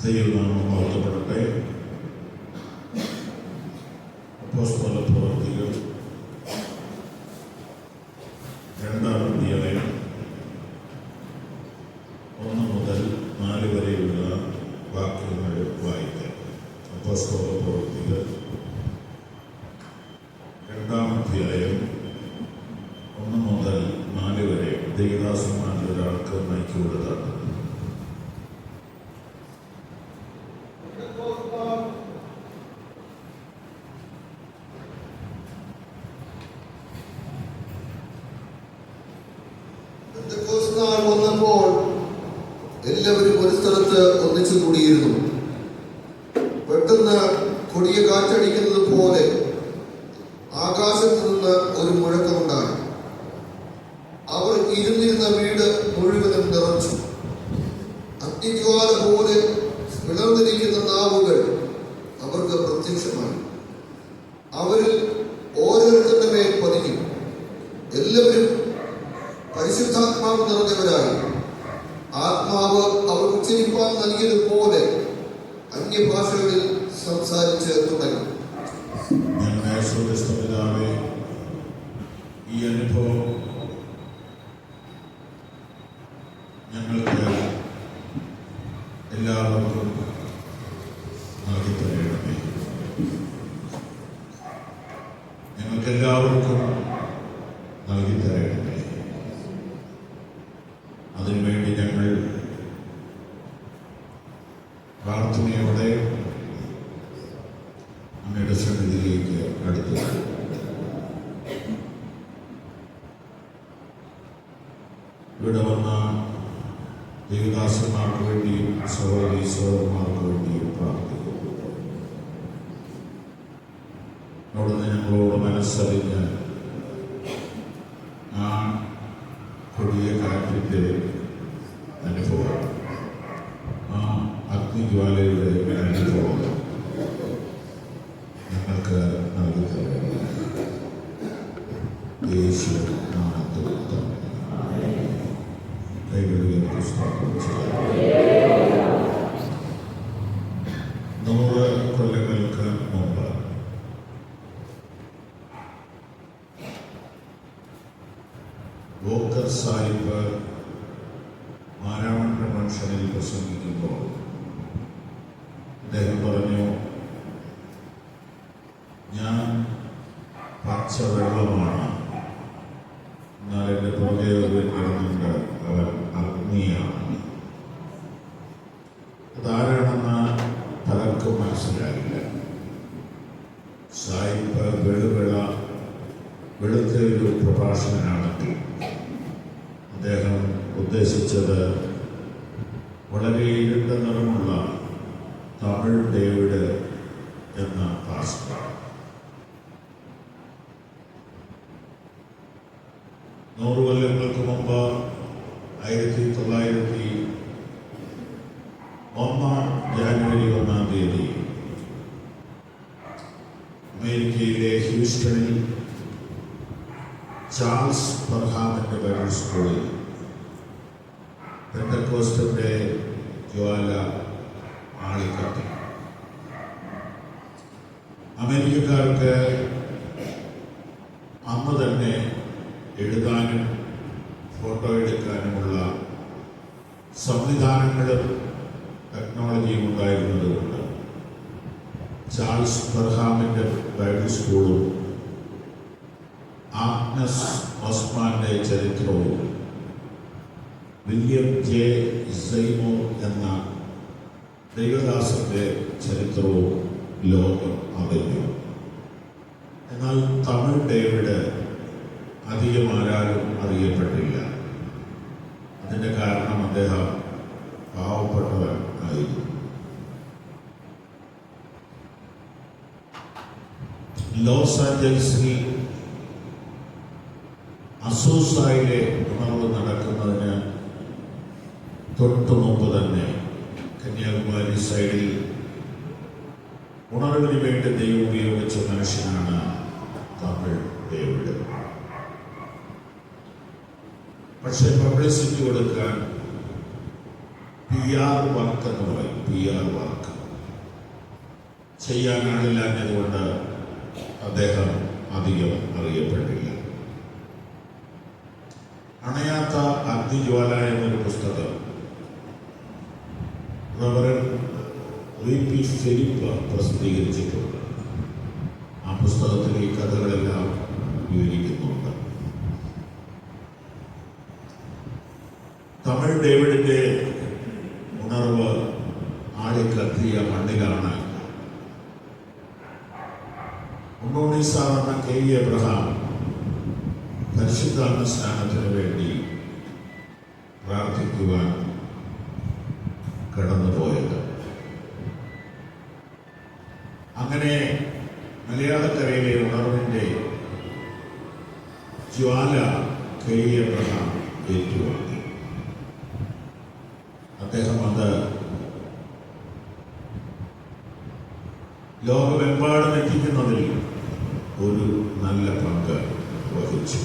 ദൈവനാമം വാഴ്ത്തപ്പെടട്ടെ. അപ്പോസ്തലപ്രവൃത്തികൾ 2-ാം അധ്യായം 1 മുതൽ 4 വരെയുള്ള വാക്യങ്ങൾ വായിക്കാം. അപ്പോസ്തലപ്രവൃത്തികൾ 2-ാം അധ്യായം 1 മുതൽ 4 വരെ ദൈവദാസന്മാരിൽ ഒരാൾക്ക് മൈക്ക് കൊടുത്താണ്. വന്നപ്പോൾ എല്ലാവരും ഒരു സ്ഥലത്ത് ഒന്നിച്ചു കൂടിയിരുന്നു. പെട്ടെന്ന് കൊടിയ കാറ്റടിക്കുന്നത് പോലെ ആകാശത്ത് നിന്ന് ഒരു മുഴക്കമുണ്ടായി. അവർ ഇരുന്നിരുന്ന വീട് മുഴുവനും നിറച്ചു. അഗ്നിജ്വാല പോലെ വിളർന്നിരിക്കുന്ന നാവുകൾ അവർക്ക് പ്രത്യക്ഷമായി. അവരിൽ ഓരോരുത്തരുടെ മേൽ പതിക്കും. എല്ലാവരും പരിശുദ്ധാത്മാവ് നിറഞ്ഞവരായി ആത്മാവ് അവർ ഉച്ചരിപ്പാൻ നൽകിയതുപോലെ അന്യഭാഷകളിൽ സംസാരിച്ച് തുടങ്ങി. ഈ അനുഭവം ഞങ്ങൾക്ക് എല്ലാവർക്കും നൽകി തരണമേ. ഞങ്ങൾക്കെല്ലാവർക്കും നൽകി തരണമേ. അതിനുവേണ്ടി ഞങ്ങൾ പ്രാർത്ഥനയോടെ അങ്ങയുടെ സന്നിധിയിലേക്ക് അടുത്തു. ഇവിടെ വന്ന ദേവദാസന്മാർക്ക് വേണ്ടിയും സഹോദരീ സഹോദരന്മാർക്ക് വേണ്ടിയും പ്രാർത്ഥിക്കുന്നു. അവിടുന്ന് ഞങ്ങളോട് മനസ്സറിഞ്ഞ് ആ കൊടിയ കാറ്റിൻ്റെ അനുഭവം, ആ അഗ്നിജ്വാലയുടെ അനുഭവം ഞങ്ങൾക്ക് നൽകി തരുന്നു. യേശു നാമത്തിൽ തന്നെ കൈകളിൽ പുസ്തകം 100 കൊല്ലങ്ങൾക്ക് മുമ്പ് വോക്കർ സാഹിബ് മാരാമണ്ഡ മനുഷ്യനിൽ പ്രസംഗിക്കുമ്പോൾ അദ്ദേഹം പറഞ്ഞു, ഞാൻ പച്ച വെള്ളമാണ്, എന്നാൽ എൻ്റെ പുറകെ ഒരു കിടന്നുണ്ട്, അവൻ അഗ്നിയാണ്. അതാരാണെന്ന് പലർക്കും മനസ്സിലായില്ല. സാഹിബ് വെളുത്ത ഒരു പ്രഭാഷകനാണെങ്കിൽ അദ്ദേഹം ഉദ്ദേശിച്ചത് വളരെ ഇരുണ്ട നിറമുള്ള തമിഴ് ഡേവിഡ് എന്ന പാസ്റ്റർ. 100 കൊല്ലങ്ങൾക്ക് മുമ്പ് 1901 ജാനുവരി 1-ാം തീയതി അമേരിക്കയിലെ ഹ്യൂസ്റ്റണിൽ ചാൾസ് പർഹാമിൻ്റെ ബൈബിൾ സ്കൂളിൽ പെന്തക്കോസ്റ്റിൻ്റെ ജ്വാല ആളിക്കത്തി. അമേരിക്കക്കാർക്ക് അന്ന് തന്നെ എഴുതാനും ഫോട്ടോ എടുക്കാനുമുള്ള സംവിധാനങ്ങളും ടെക്നോളജിയും ഉണ്ടായിരുന്നതുകൊണ്ട് ചാൾസ് പർഹാമിൻ്റെ ബൈബിൾ സ്കൂളും ആഗ്നസ് ഓസ്മാൻ്റെ ചരിത്രവും വില്യം ജെ സൈമോർ എന്ന ദൈവദാസന്റെ ചരിത്രവും ലോകം അറിഞ്ഞു. എന്നാൽ തമിഴ് ഡേവിഡ് അധികം ആരാലും അറിയപ്പെട്ടില്ല. അതിൻ്റെ കാരണം അദ്ദേഹം പാവപ്പെട്ടവൻ ആയിരുന്നു. ലോസ് ആഞ്ചൽസിൽ അസൂസായിലെ ഉണർവ് നടക്കുന്നതിന് തൊട്ടു മുമ്പ് തന്നെ കന്യാകുമാരി സൈഡിൽ ഉണർവിന് വേണ്ടി ദൈവം ഉപയോഗിച്ച മനുഷ്യനാണ് തമിഴ് ഡേവിഡ്. പക്ഷെ പബ്ലിസിറ്റി കൊടുക്കാൻ PR വർക്ക് എന്ന് പറയും. PR വർക്ക് ചെയ്യാനാളില്ലാഞ്ഞതുകൊണ്ട് അദ്ദേഹം അധികം അറിയപ്പെട്ടില്ല. അണയാത്ത അഗ്നിജ്വാല എന്നൊരു പുസ്തകം റവറൻ VP ഫിലിപ്പ് പ്രസിദ്ധീകരിച്ചിട്ടുണ്ട്. ആ പുസ്തകത്തിൽ ഈ കഥകളെല്ലാം വിവരിക്കുന്നുണ്ട്. തമിഴ് ഡേവിഡിന്റെ ഉണർവ് ആളിക്കത്തിയ മണ്ണിലാണ് ഉണ്ണുണ്ണീസാറെന്ന KE എബ്രഹാം പരിശുദ്ധാത്മ സ്നാനത്തിന് വേണ്ടി പ്രാർത്ഥിക്കുവാൻ കടന്നുപോയത്. അങ്ങനെ മലയാളക്കരയിലെ ഉണർവിൻ്റെ ജ്വാല KE എബ്രഹാം ഏറ്റുവാങ്ങി. അദ്ദേഹം അത് ലോകമെമ്പാടും എത്തിക്കുന്നതിൽ ഒരു നല്ല പങ്ക് വഹിച്ചു.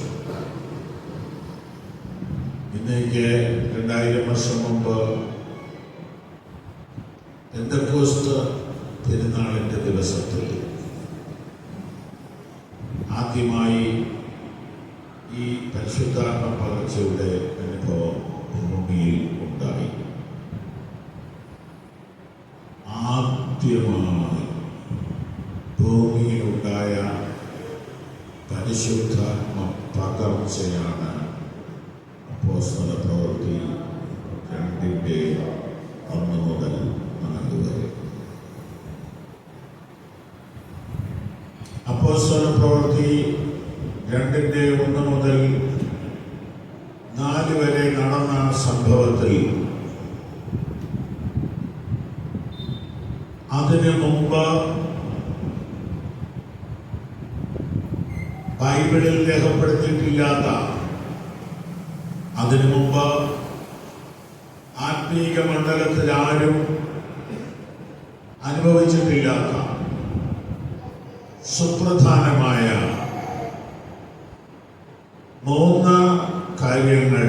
ഇന്നേക്ക് 2000 വർഷം മുമ്പ് പെന്തക്കോസ്ത് പെരുന്നാളിൻ്റെ ദിവസത്തിൽ ആദ്യമായി ഈ പരിശുദ്ധാത്മ പകർച്ചയുടെ അനുഭവം ഭൂമിയിൽ ഉണ്ടായി. ആദ്യമായി ഭൂമിയിലുണ്ടായ പരിശുദ്ധാത്മ പകർച്ചയാണ് അപ്പോസ്തല പ്രവൃത്തി 2:1 മുതൽ 4 വരെ. അപ്പോസ്തല പ്രവൃത്തി 2:1 മുതൽ 4 വരെ നടന്ന സംഭവത്തിൽ അതിനു മുമ്പ് ബൈബിളിൽ രേഖപ്പെടുത്തിയിട്ടില്ലാത്ത, അതിനു മുമ്പ് ആത്മീക മണ്ഡലത്തിൽ ആരും അനുഭവിച്ചിട്ടില്ലാത്ത സുപ്രധാനമായ 3 കാര്യങ്ങൾ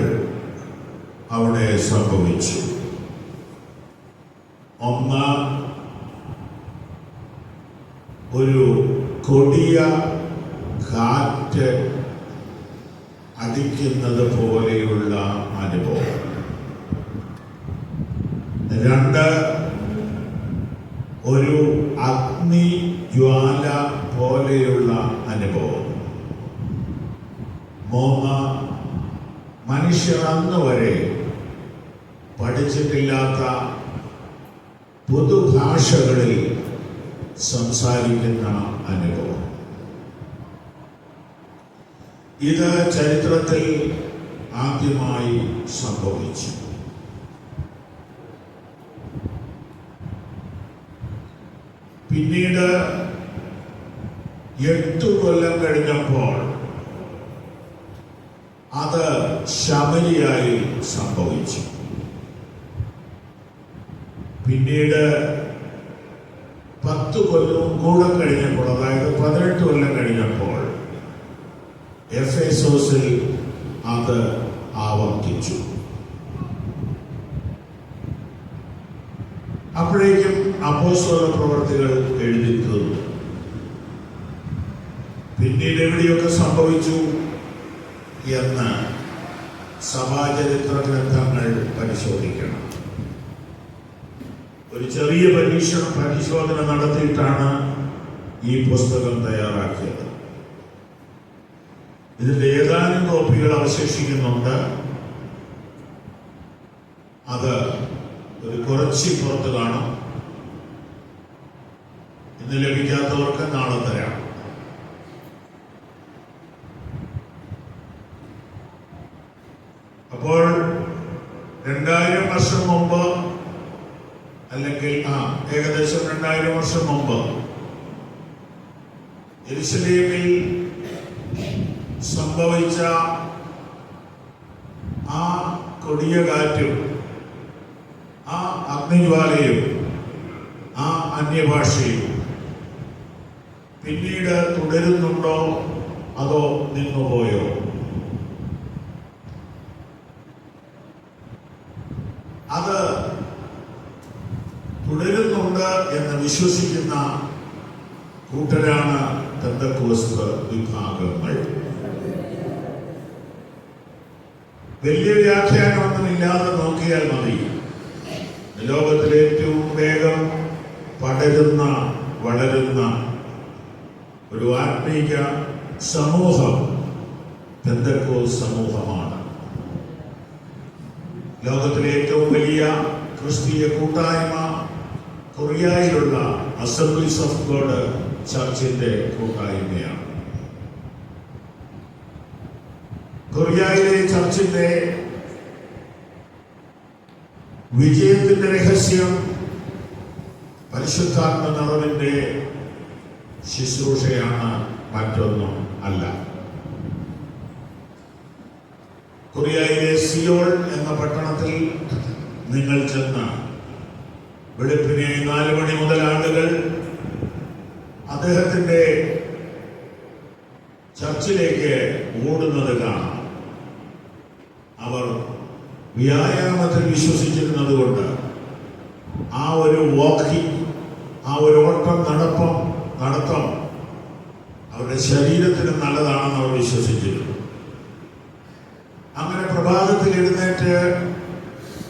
അവിടെ സംഭവിച്ചു. ഒന്ന്, ഒരു കൊടിയ കാറ്റ് അടിക്കുന്നത് പോലെയുള്ള അനുഭവം. 2, ഒരു അഗ്നി ജ്വാല പോലെയുള്ള അനുഭവം. 3, മനുഷ്യർ അന്ന് വരെ പഠിച്ചിട്ടില്ലാത്ത പുതുഭാഷകളിൽ സംസാരിക്കുന്ന അനുഭവം. ഇത് ചരിത്രത്തിൽ ആദ്യമായി സംഭവിച്ചു. പിന്നീട് 8 കൊല്ലം കഴിഞ്ഞപ്പോൾ അത് ശമരിയായി സംഭവിച്ചു. പിന്നീട് 10 കൊല്ലവും കൂടെ കഴിഞ്ഞപ്പോൾ, അതായത് 18 കൊല്ലം കഴിഞ്ഞപ്പോൾ എഫേസോസിൽ അത് ആവർത്തിച്ചു. അപ്പോഴേക്കും അപ്പോസ്തല പ്രവർത്തികൾ എഴുതി തീർന്നു. പിന്നീട് എവിടെയൊക്കെ സംഭവിച്ചു എന്ന് സഭാചരിത്ര ഗ്രന്ഥങ്ങൾ പരിശോധിക്കണം. ഒരു ചെറിയ പരിശോധന നടത്തിയിട്ടാണ് ഈ പുസ്തകം തയ്യാറാക്കിയത്. ഇതിന്റെ ഏതാനും കോപ്പികൾ അവശേഷിക്കുന്നുണ്ട്. അത് ഒരു കുറച്ച് പുറത്ത് കാണും. ഇന്ന് ലഭിക്കാത്തവർക്ക് നാളെ തരാം. അപ്പോൾ 2000 വർഷം മുമ്പ്, അല്ലെങ്കിൽ ഏകദേശം 2000 വർഷം മുമ്പ് യെരുശലേമിൽ സംഭവിച്ച ആ കൊടിയ കാറ്റും ആ അഗ്നിജ്വാലയും ആ അന്യഭാഷയും പിന്നീട് തുടരുന്നുണ്ടോ അതോ നിന്നുപോയോ? അത് എന്ന് വിശ്വസിക്കുന്ന കൂട്ടരാണ് പെന്തക്കോസ്ത് വിഭാഗങ്ങൾ. വലിയ വ്യാഖ്യാനമൊന്നുമില്ലാതെ നോക്കിയാൽ മതി. ലോകത്തിലെ ഏറ്റവും വേഗം പടരുന്ന വളരുന്ന ഒരു ആത്മീക സമൂഹം പെന്തക്കോസ്ത് സമൂഹമാണ്. ലോകത്തിലെ ഏറ്റവും വലിയ ക്രിസ്തീയ കൂട്ടായ്മ കൊറിയയിലുള്ള അസംബ്ലീസ് ഓഫ് ഗോഡ് ചർച്ചിന്റെ കൂട്ടായ്മയാണ്. കൊറിയയിലെ ചർച്ചിന്റെ വിജയത്തിന്റെ രഹസ്യം പരിശുദ്ധാത്മ നിറവിന്റെ ശുശ്രൂഷയാണ്, മറ്റൊന്നും അല്ല. കൊറിയയിലെ സിയോൾ എന്ന പട്ടണത്തിൽ നിങ്ങൾ ചെന്ന് വെളുപ്പിനെ 4 മണി മുതൽ ആളുകൾ അദ്ദേഹത്തിന്റെ ചർച്ചിലേക്ക് ഓടുന്നത് കാണാം. അവർ വ്യായാമത്തിൽ വിശ്വസിച്ചിരുന്നത് കൊണ്ട് ആ ഒരു വാക്കിംഗ്, ആ ഒരു ഓട്ടം നടത്തം അവരുടെ ശരീരത്തിന് നല്ലതാണെന്ന് അവർ വിശ്വസിച്ചിരുന്നു. അങ്ങനെ പ്രഭാതത്തിൽ എഴുന്നേറ്റ്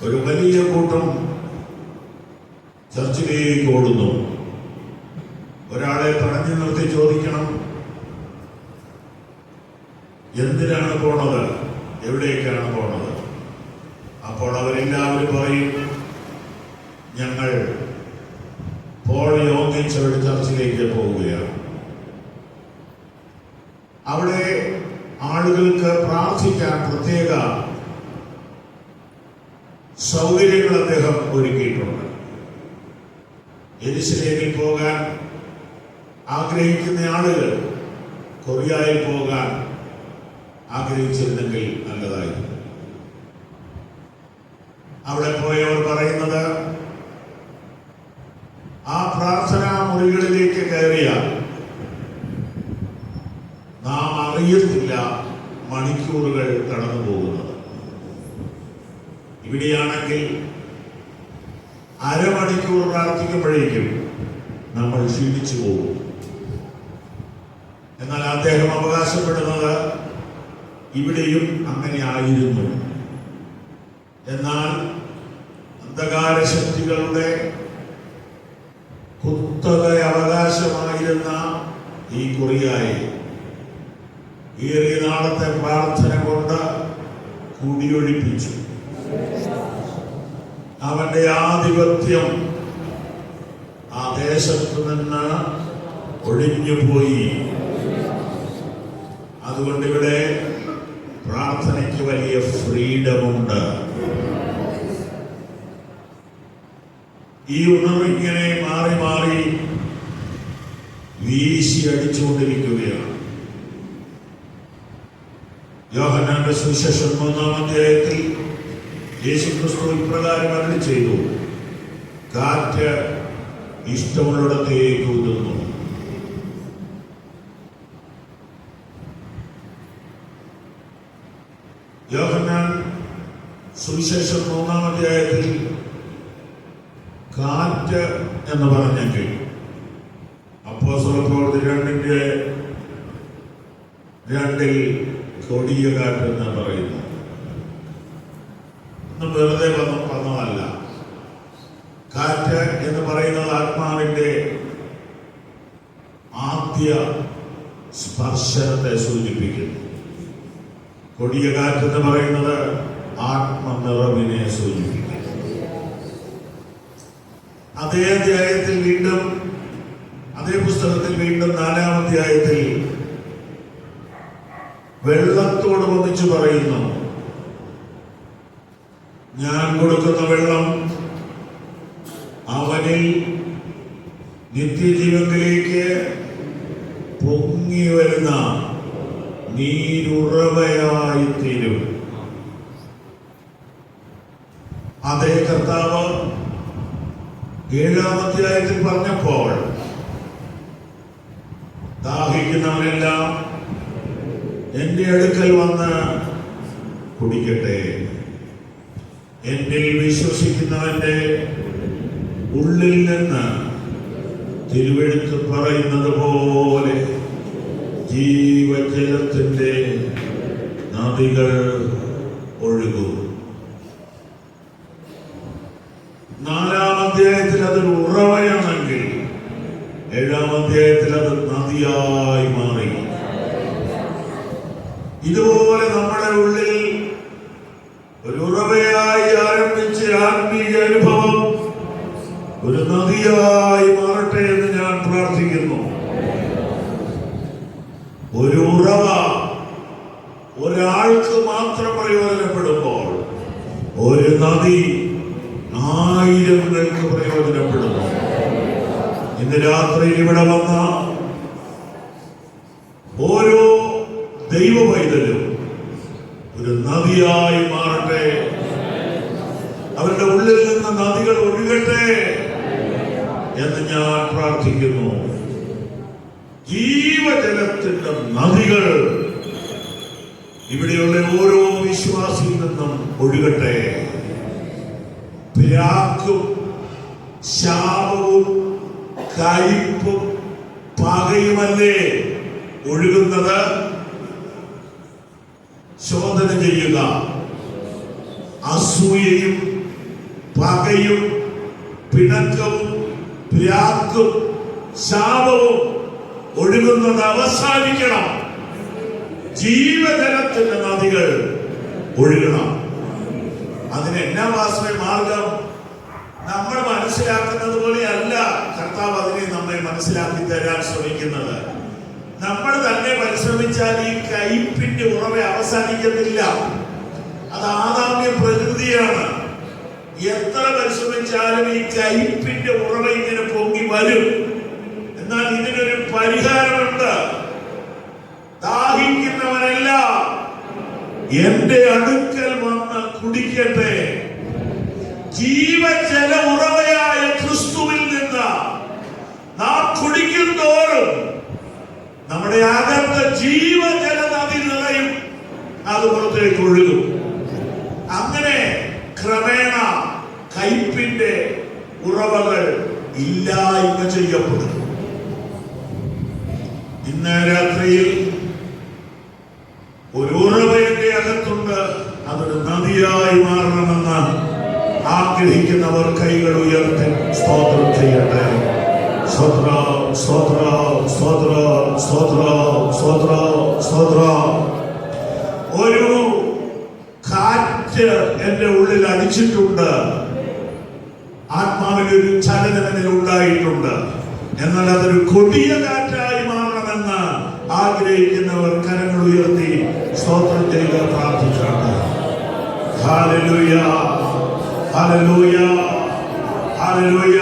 ഒരു വലിയ കൂട്ടം ചർച്ചിലേക്ക് ഓടുന്നു. ഒരാളെ തടഞ്ഞു നിർത്തി ചോദിക്കണം, എന്തിനാണ് പോണത്, എവിടേക്കാണ് പോണത്? അപ്പോൾ അവരെല്ലാവരും പറയും, ഞങ്ങൾ പോൾ യോങ്ങിച്ചവരുടെ ചർച്ചിലേക്ക് പോവുകയാണ്. അവിടെ ആളുകൾക്ക് പ്രാർത്ഥിക്കാൻ പ്രത്യേക സൗകര്യങ്ങൾ അദ്ദേഹം ഒരുക്കിയിട്ടുണ്ട്. യെരുശലേമിൽ പോകാൻ ആഗ്രഹിക്കുന്ന ആളുകൾ കൊറിയയിൽ പോകാൻ ആഗ്രഹിച്ചിരുന്നെങ്കിൽ നല്ലതായിരുന്നു. അവിടെ പോയവർ പറയുന്നത്, ആ പ്രാർത്ഥനാ മുറികളിലേക്ക് കയറിയാൽ നാം അറിയത്തില്ല മണിക്കൂറുകൾ കടന്നു പോകുന്നത്. ഇവിടെയാണെങ്കിൽ അരമണിക്കൂർ പ്രാർത്ഥിക്കുമ്പോഴേക്കും നമ്മൾ ക്ഷീണിച്ചു പോകും. എന്നാൽ അദ്ദേഹം അവകാശപ്പെടുന്നത് ഇവിടെയും അങ്ങനെ ആയിരുന്നു. എന്നാൽ അന്ധകാര ശക്തികളുടെ കുത്തക അവകാശമായിരുന്ന ഈ കൊറിയയെ ഏറിയ നാളത്തെ പ്രാർത്ഥന കൊണ്ട് കുടിയൊഴിപ്പിച്ചു. അവന്റെ ആധിപത്യം ആ ദേശത്തു നിന്ന് ഒഴിഞ്ഞുപോയി. അതുകൊണ്ട് ഇവിടെ പ്രാർത്ഥനയ്ക്ക് വലിയ ഫ്രീഡമുണ്ട്. ഈ ഉണർവിങ്ങനെ മാറി മാറി വീശി അടിച്ചുകൊണ്ടിരിക്കുകയാണ്. യോഹന്നാന്റെ സുവിശേഷം 3-ാം അധ്യായത്തിൽ യേശുക്രിസ്തു ഇപ്രകാരം അരുളി ചെയ്തു, കാറ്റ് ഇഷ്ടമുള്ളിടത്തേക്ക് ഊതുന്നു. യോഹന്നാൻ സുവിശേഷം 3-ാം അധ്യായത്തിൽ കാറ്റ് എന്ന് പറഞ്ഞെങ്കിൽ അപ്പോസ്തലപ്രവൃത്തി 2-ൽ കൊടിയ കാറ്റ് എന്ന് പറയുന്നു. ഒന്നും വെറുതെ വന്നതല്ല. കാറ്റ് എന്ന് പറയുന്നത് ആത്മാവിന്റെ ആദ്യ സ്പർശനത്തെ സൂചിപ്പിക്കുന്നു. കൊടിയ കാറ്റ് എന്ന് പറയുന്നത് ആത്മനിറവിനെ സൂചിപ്പിക്കുന്നു. അതേ അധ്യായത്തിൽ വീണ്ടും, അതേ പുസ്തകത്തിൽ വീണ്ടും 4-ാം അധ്യായത്തിൽ വെള്ളത്തോട് ഒന്നിച്ചു പറയുന്നു, ഞാൻ കൊടുക്കുന്ന വെള്ളം അവനിൽ നിത്യജീവനിലേക്ക് പൊങ്ങി വരുന്ന നീരുറവയായി തീരും. അതേ കർത്താവ് 7-ാം അധ്യായത്തിൽ പറഞ്ഞപ്പോൾ ദാഹിക്കുന്നവനെല്ലാം എന്റെ അടുക്കൽ വന്ന് കുടിക്കട്ടെ, എന്നിൽ വിശ്വസിക്കുന്നവന്റെ ഉള്ളിൽ നിന്ന് തിരുവെഴുത്ത് പറയുന്നത് പോലെ ജീവജലത്തിന്റെ നദികൾ ഒഴുകും. 4-ാം അധ്യായത്തിൽ അതൊരു ഉറവയാണെങ്കിൽ 7-ാം അധ്യായത്തിൽ അത് നദിയായി മാറി. ഇതുപോലെ നമ്മുടെ ഉള്ളിൽ ഒരു ഉറവയായി ആരംഭിച്ച ആത്മീയ അനുഭവം ഒരു നദിയായി മാറട്ടെ എന്ന് ഞാൻ പ്രാർത്ഥിക്കുന്നു. ഒരു ഉറവ ഒരാൾക്ക് മാത്രം പ്രയോജനപ്പെടുമ്പോൾ ഒരു നദി ആയിരങ്ങൾക്ക് പ്രയോജനപ്പെടുന്നു. ഇന്ന് രാത്രി ഇവിടെ വന്ന ഓരോ ദൈവ പൈതലും ഒരു നദിയായി മാറട്ടെ. അവരുടെ ഉള്ളിൽ നിന്ന് നദികൾ ഒഴുകട്ടെ എന്ന് ഞാൻ പ്രാർത്ഥിക്കുന്നു. ജീവജലത്തിന്റെ നദികൾ ഇവിടെയുള്ള ഓരോ വിശ്വാസിയിൽ നിന്നും ഒഴുകട്ടെ. പിരാക്കും ശാപവും കയ്പും പകയുമല്ലേ ഒഴുകുന്നത്? ശോധന ചെയ്യുക. അസൂയയും പകയും പിണക്കവും പിരാക്കും ശാപവും ഒഴുകുന്നത് അവസാനിക്കണം. ജീവജലത്തിന്റെ നദികൾ ഒഴുകണം. അതിന് എന്നാ വാസ്തവ മാർഗം? നമ്മൾ മനസ്സിലാക്കുന്നത് പോലെയല്ല കർത്താവ് അതിനെ നമ്മെ മനസ്സിലാക്കി തരാൻ ശ്രമിക്കുന്നത്. നമ്മൾ തന്നെ പരിശ്രമിച്ചാൽ ഈ കയ്പിന്റെ ഉറവ അവസാനിക്കത്തില്ല. അത് ആദാമ്യ പ്രകൃതിയാണ്. എത്ര പരിശ്രമിച്ചാലും ഈ കയ്പിന്റെ ഉറവ ഇങ്ങനെ പൊങ്ങി വരും. എന്നാൽ ഇതിനൊരു പരിഹാരമുണ്ട്. ദാഹിക്കുന്നവനെല്ലാം എന്റെ അടുക്കൽ വന്ന് കുടിക്കട്ടെ. ജീവജല ഉറവയായ ക്രിസ്തുവിൽ നിന്ന് നാം കുടിക്കും തോറും നമ്മുടെ അകത്ത് ജീവജല നദി നിറയും. അത് പുറത്തേക്ക് ഒഴുകും. അങ്ങനെ ക്രമേണ കയ്പിന്റെ ഉറവകൾ ഇല്ലായ്മ ചെയ്യപ്പെടും. ഇന്ന് രാത്രിയിൽ ഒരു ഉറവ എന്റെ അകത്തുണ്ട്. അതൊരു നദിയായി മാറണമെന്ന് ആഗ്രഹിക്കുന്നവർ കൈകൾ ഉയർത്തി സ്തോത്രം ചെയ്യട്ടെ. സ്തോത്രം, സ്തോത്രം, സ്തോത്രം, സ്തോത്രം, സ്തോത്രം, സ്തോത്രം. ഒരു കാറ്റ് എന്റെ ഉള്ളിൽ അടിച്ചിട്ടുണ്ട്. ആത്മാവിലൊരു ചലനം ഉണ്ടായിട്ടുണ്ട്. എന്നാൽ അതൊരു കൊടിയ കാറ്റായി മാറണമെന്ന് ആഗ്രഹിക്കുന്നവർ കരങ്ങൾ ഉയർത്തി സ്തോത്രം ചെയ്ത് പ്രാർത്ഥിച്ചാണ്. Hallelujah, hallelujah, hallelujah.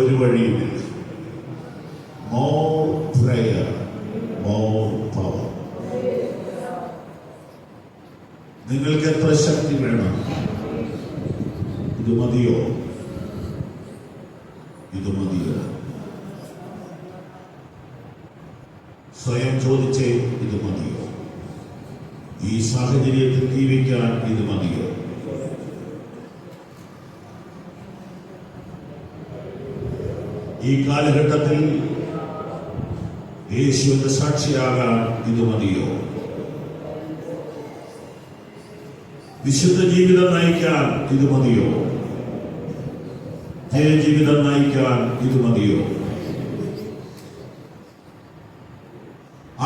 ഒരു വഴിയില്ല. More prayer, more power. നിങ്ങൾക്ക് എത്ര ശക്തി വേണം? ഇത് മതിയോ? ഇത് മതിയോ? സ്വയം ചോദിച്ചേ, ഇത് മതിയോ? ഈ സാഹചര്യത്തിൽ ജീവിക്കാൻ ഇത് മതിയോ? ഈ കാലഘട്ടത്തിൽ യേശുവിന്റെ സാക്ഷിയാകാൻ ഇത് മതിയോ? വിശുദ്ധ ജീവിതം നയിക്കാൻ ഇത് മതിയോ? ജയജീവിതം നയിക്കാൻ ഇത് മതിയോ?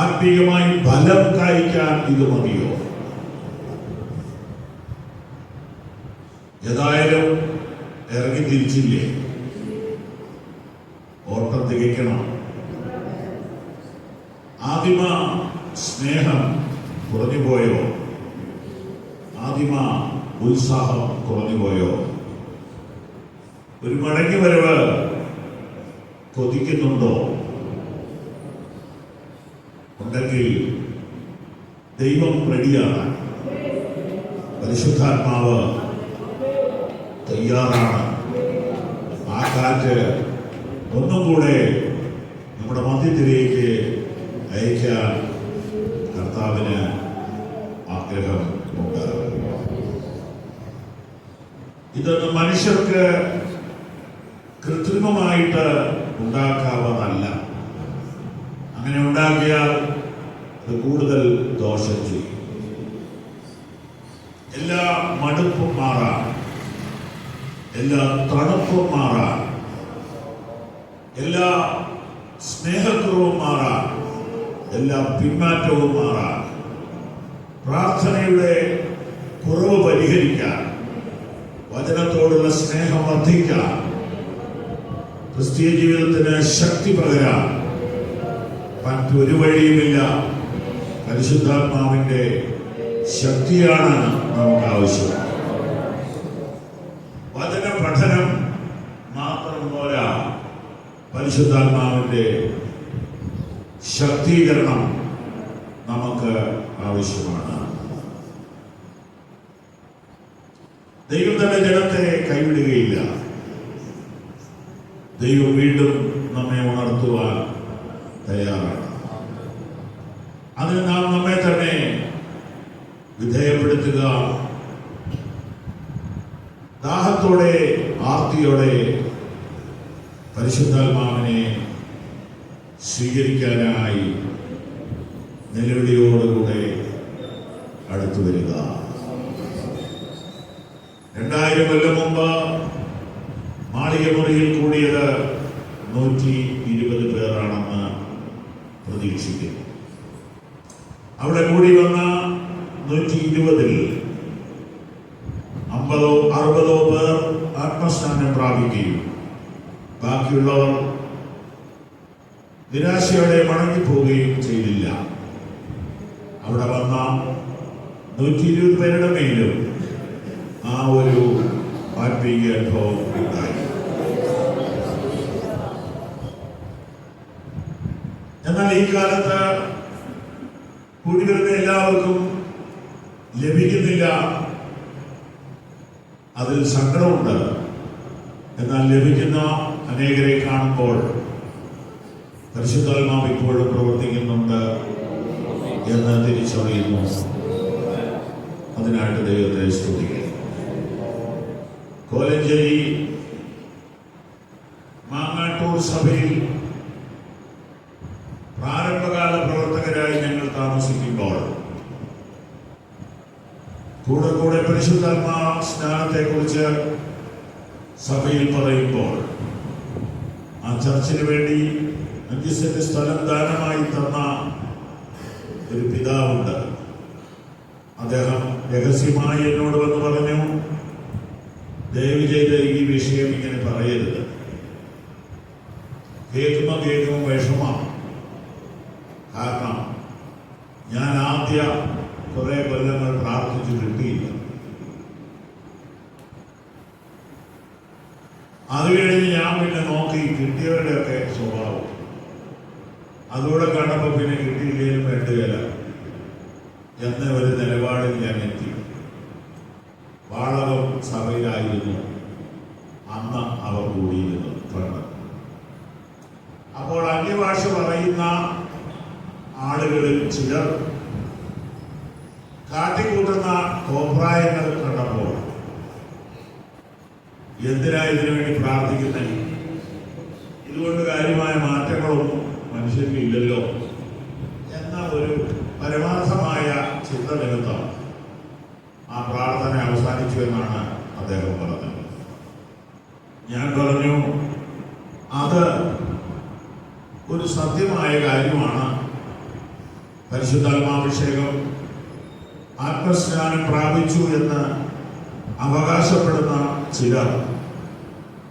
ആത്മീയമായി ഫലം കായ്ക്കാൻ ഇത് മതിയോ? ഏതായാലും ഇറങ്ങി തിരിച്ചില്ലേ? വർദ്ധിക്കണം. ആദിമ സ്നേഹം കുറഞ്ഞുപോയോ? ആദിമ ഉത്സാഹം കുറഞ്ഞുപോയോ? ഒരു മടങ്ങി വരവ് കൊതിക്കുന്നുണ്ടോ? ഉണ്ടെങ്കിൽ ദൈവം റെഡിയാണ്. പരിശുദ്ധാത്മാവ് തയ്യാറാണ്. ആ കാറ്റ് ഒന്നും കൂടെ നമ്മുടെ മധ്യത്തിലേക്ക് അയക്കാൻ കർത്താവിന് ആഗ്രഹമുണ്ട്. ഇതൊന്നും മനുഷ്യർക്ക് കൃത്രിമമായിട്ട് ഉണ്ടാക്കാവുന്നതല്ല. അങ്ങനെ ഉണ്ടാക്കിയാൽ അത് കൂടുതൽ ദോഷം ചെയ്യും. എല്ലാ മടുപ്പും മാറാൻ, എല്ലാ തണുപ്പും മാറാൻ, എല്ലാ സ്നേഹക്കുറവും മാറാൻ, എല്ലാ പിന്മാറ്റവും മാറാൻ, പ്രാർത്ഥനയുടെ കുറവ് പരിഹരിക്കാൻ, വചനത്തോടുള്ള സ്നേഹം വർദ്ധിക്കാൻ, ക്രിസ്തീയ ജീവിതത്തിന് ശക്തി പകരാൻ മറ്റൊരു വഴിയുമില്ല. പരിശുദ്ധാത്മാവിന്റെ ശക്തിയാണ് നമുക്ക് ആവശ്യം. വചന പഠനം മാത്രം പോരാ, പരിശുദ്ധാത്മാവിന്റെ ശക്തീകരണം നമുക്ക് ആവശ്യമാണ്. ദൈവം തന്റെ ജനത്തെ കൈവിടുകയില്ല. ദൈവം വീണ്ടും നമ്മെ ഉണർത്തുവാൻ തയ്യാറാണ്. അതിന് നാം നമ്മെ തന്നെ വിധേയപ്പെടുത്തുക. ദാഹത്തോടെ, ആർത്തിയോടെ പരിശുദ്ധാത്മാവിനെ സ്വീകരിക്കാനായി നിലവിളിയോടുകൂടെ അടുത്തു വരിക. 2000 കൊല്ലം മുമ്പ് മാളികമുറിയിൽ കൂടിയത് 120 പേരാണെന്ന് പ്രതീക്ഷിക്കുന്നു. അവിടെ കൂടി വന്ന 120-ൽ 50-60 പേർ ആത്മസ്നാനം പ്രാപിക്കുകയും ബാക്കിയുള്ളവർ നിരാശയോടെ മടങ്ങിപ്പോവുകയും ചെയ്തില്ല. അവിടെ വന്ന 120 പേരുടെ മേലും ആ ഒരു ആത്മീയ അനുഭവം ഉണ്ടായി. എന്നാൽ ഈ കാലത്ത് കൂടി വരുന്ന എല്ലാവർക്കും ലഭിക്കുന്നില്ല. അതിൽ സങ്കടമുണ്ട്. എന്നാൽ ലഭിക്കുന്ന അനേകരെ കാണുമ്പോൾ പരിശുദ്ധാത്മാവ് ഇപ്പോഴും പ്രവർത്തിക്കുന്നുണ്ട് എന്ന് തിരിച്ചറിയുന്നു. അതിനായിട്ട് ദൈവത്തെ സ്തുതിക്കുന്നു. കോലഞ്ചേരി മാങ്ങാട്ടൂർ സഭയിൽ പ്രാരംഭകാല പ്രവർത്തകരായി ഞങ്ങൾ താമസിക്കുമ്പോൾ കൂടെ കൂടെ പരിശുദ്ധാത്മാ സ്നാനത്തെ കുറിച്ച് സഭയിൽ പറയുമ്പോൾ ആ ചർച്ചിന് വേണ്ടി 5 സെന്റ് സ്ഥലം ദാനമായി തന്ന ഒരു പിതാവുണ്ട്. അദ്ദേഹം രഹസ്യമായി എന്നോട് വന്ന് പറഞ്ഞു, ദയവ് ചെയ്ത് ഈ വിഷയം ഇങ്ങനെ പറയരുത്. കേൾക്കുമ്പോൾ വിഷമാണ്. കാരണം ഞാൻ ആദ്യ കുറെ കൊല്ലങ്ങൾ പ്രാർത്ഥിച്ച് കിട്ടിയില്ല. അത് കഴിഞ്ഞ് ഞാൻ പിന്നെ നോക്കി കിട്ടിയവരുടെയൊക്കെ സ്വഭാവം. അതുകൂടെ കണ്ടപ്പോൾ പിന്നെ കിട്ടിയില്ലേലും വേണ്ടുകയില്ല എന്ന ഒരു നിലപാടിൽ ഞാൻ എത്തി. വാളകം സഭയിലായിരുന്നു അന്ന് അവർ കൂടിയിരുന്നത്. അപ്പോൾ അന്യഭാഷ പറയുന്ന ആളുകളിൽ ചിലർ കാട്ടിക്കൂട്ടുന്ന കോപ്രായങ്ങൾ കണ്ടപ്പോൾ എന്തിനാ ഇതിനു വേണ്ടി പ്രാർത്ഥിക്കുന്നത്? ഇതുകൊണ്ട് കാര്യമായ മാറ്റങ്ങളൊന്നും മനുഷ്യർക്ക് ഇല്ലല്ലോ എന്ന ഒരു പരമാർത്ഥമായ ചിന്ത നിമിത്തം ആ പ്രാർത്ഥന അവസാനിച്ചു എന്നാണ് അദ്ദേഹം പറഞ്ഞത്. ഞാൻ പറഞ്ഞു, അത് ഒരു സത്യമായ കാര്യമാണ്. പരിശുദ്ധാത്മാഭിഷേകം, ആത്മസ്നാനം പ്രാപിച്ചു എന്ന് അവകാശപ്പെടുന്ന ചിലർ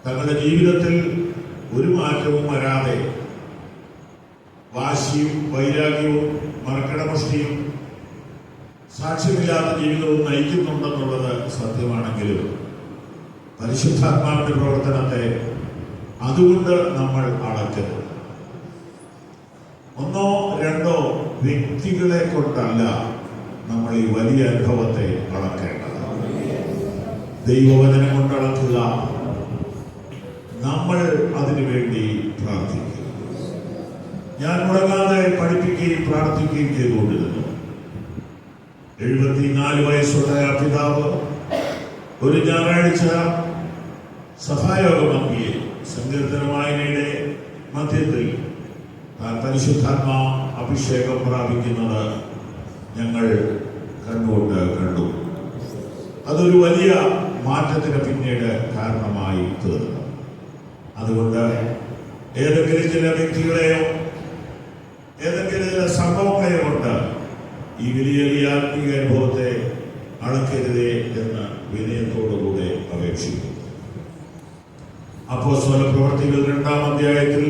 തങ്ങളുടെ ജീവിതത്തിൽ ഒരു മാറ്റവും വരാതെ വാശിയും വൈരാഗ്യവും മറക്കടമുഷ്ടിയും സാക്ഷ്യമില്ലാത്ത ജീവിതവും നയിക്കുന്നുണ്ടെന്നുള്ളത് സത്യമാണെങ്കിലും പരിശുദ്ധാത്മാവിന്റെ പ്രവർത്തനത്തെ അതുകൊണ്ട് നമ്മൾ അളക്കരുത്. ഒന്നോ രണ്ടോ വ്യക്തികളെ കൊണ്ടല്ല നമ്മൾ ഈ വലിയ അനുഭവത്തെ അളക്കേണ്ടത്. ദൈവവചനം കൊണ്ട് അളക്കുക. നമ്മൾ അതിനുവേണ്ടി പ്രാർത്ഥിക്കുക. ഞാൻ മുടങ്ങാതെ പഠിപ്പിക്കുകയും പ്രാർത്ഥിക്കുകയും ചെയ്തുകൊണ്ടിരുന്നു. 74 വയസ്സുള്ള ആ പിതാവ് ഒരു ഞായറാഴ്ച സഭായോഗമൊക്കെ സങ്കീർത്തന വായനയുടെ മധ്യത്തിൽ താൻ പരിശുദ്ധാത്മാ അഭിഷേകം പ്രാപിക്കുന്നത് ഞങ്ങൾ കണ്ടുകൊണ്ട് കണ്ടു. അതൊരു വലിയ മാറ്റത്തിന് പിന്നീട് കാരണമായി തീർന്നു. അതുകൊണ്ട് ഏതെങ്കിലും ചില വ്യക്തികളെയോ ഏതെങ്കിലും ചില സംഭവങ്ങളെയോ കൊണ്ട് ഈ വലിയ ആത്മീയ അനുഭവത്തെ അളക്കരുതേ എന്ന് വിനയത്തോടുകൂടെ അപേക്ഷിക്കുന്നു. അപ്പോസ്തല പ്രവർത്തികൾ 2-ാം അധ്യായത്തിൽ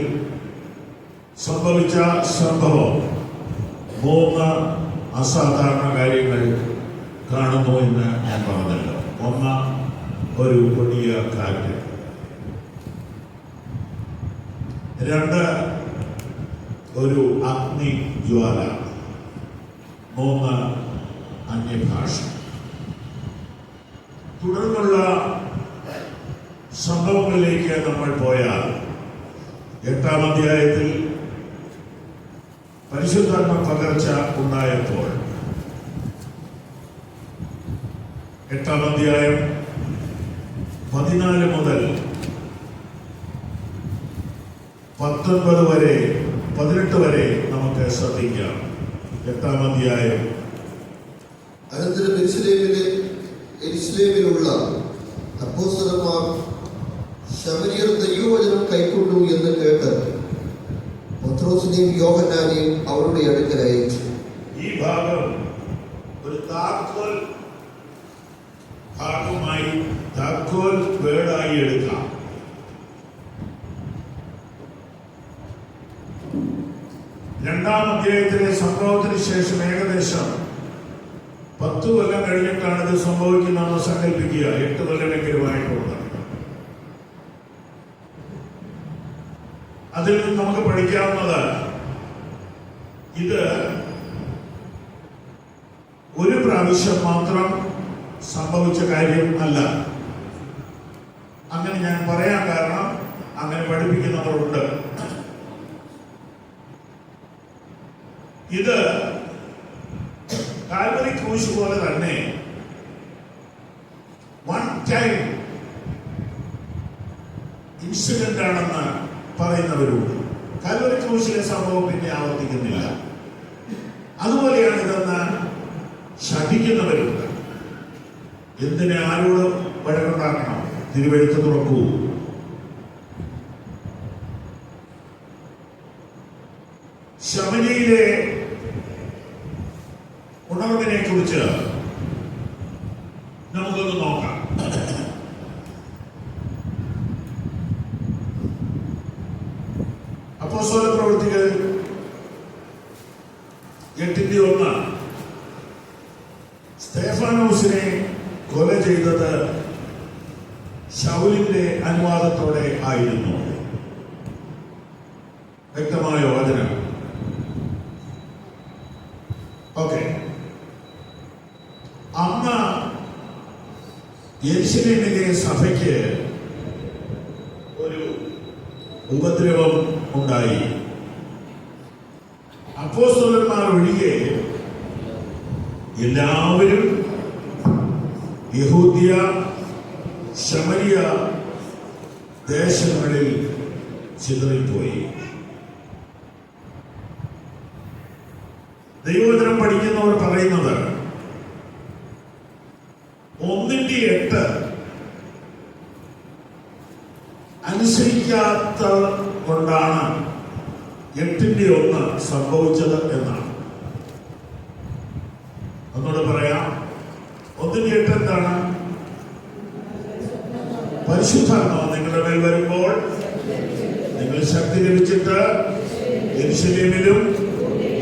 സംഭവിച്ച സംഭവം 3 അസാധാരണ കാര്യങ്ങൾ കാണുന്നു എന്ന് ഞാൻ പറഞ്ഞല്ലോ. 1, ഒരു കൊടിയ കാറ്റ്. 2, ഒരു അഗ്നി ജ്വാല. 3, അന്യഭാഷ. തുടർന്നുള്ള സംഭവങ്ങളിലേക്ക് നമ്മൾ പോയാൽ 8-ാം അധ്യായത്തിൽ പരിശുദ്ധാത്മ പകർച്ച ഉണ്ടായപ്പോൾ 8-ാം അധ്യായം 14 മുതൽ 19 വരെ 18 വരെ നമുക്ക് ശ്രദ്ധിക്കാം. 8-ാം അധ്യായം. അനന്തരം യെരുശലേമിലുള്ള അപ്പോസ്തലന്മാർ ശമര്യർ ദൈവവചനം കൈക്കൊണ്ടു എന്ന് കേട്ട് പത്രോസിനെയും യോഹന്നാനെയും അവരുടെ അടുക്കൽ അയച്ചു. ഈ ഭാഗം ഒരു താക്കോൽ ഭാഗമായി താക്കോൽ വേർഡായി എടുക്കാം. രണ്ടാം അധ്യായത്തിലെ സംഭവത്തിന് ശേഷം ഏകദേശം 10 കൊല്ലം കഴിഞ്ഞിട്ടാണ് ഇത് സംഭവിക്കുന്നതെന്ന് സങ്കല്പിക്കുക. 8 കൊല്ലമെങ്കിലും ആയിട്ടുണ്ട്. അതിൽ നിന്ന് നമുക്ക് പഠിക്കാവുന്നത് ഇത് ഒരു പ്രാവശ്യം മാത്രം സംഭവിച്ച കാര്യം അല്ല. അങ്ങനെ ഞാൻ പറയാൻ കാരണം അങ്ങനെ പഠിപ്പിക്കുന്നവരുണ്ട്. ഇത് കാൽവരി ക്രൂശ് പോലെ തന്നെ വൺ ടൈം ഇൻസിഡന്റ് ആണെന്ന് പറയുന്നവരുണ്ട്. കാൽവരി ക്രൂശിലെ സംഭവം പിന്നെ ആവർത്തിക്കുന്നില്ല. അതുപോലെയാണ് ഇതെന്ന് ശഠിക്കുന്നവരുണ്ട്. എന്തിനെ ആരോട് വഴക്കുണ്ടാക്കണം? തിരുവെഴുത്ത് തുറക്കൂ. ശമരിയിലെ ഉണർവിനെ കുറിച്ച് നമുക്കൊന്ന് നോക്കാം. അപ്പോസ്തല പ്രവൃത്തികൾ 8:1 സ്തെഫാനോസിനെ കൊല ചെയ്തത് ശൗലിന്റെ അനുവാദത്തോടെ ആയിരുന്നു. വ്യക്തമായ വചനം. ഓക്കെ. അന്ന് യെരുശലേമിലെ സഭയ്ക്ക് ഒരു ഉപദ്രവം ഉണ്ടായി. അപ്പോസ്തലന്മാർ ഒഴികെ എല്ലാവരും യഹൂദ്യ ശമരിയ ദേശങ്ങളിൽ ചിതറിപ്പോയി. ദൈവവചനം പഠിക്കുന്നവർ പറയുന്നത് 1:8 അനുസരിക്കാത്ത കൊണ്ടാണ് 8:1 സംഭവിച്ചത് എന്നാണ്. ഒന്നുകൂടെ പറയാം. 1:8 എന്താണ്? പരിശുദ്ധാത്മാവ് നിങ്ങളുടെ മേൽ വരുമ്പോൾ നിങ്ങൾ ശക്തി ലഭിച്ചിട്ട് യെരൂശലേമിലും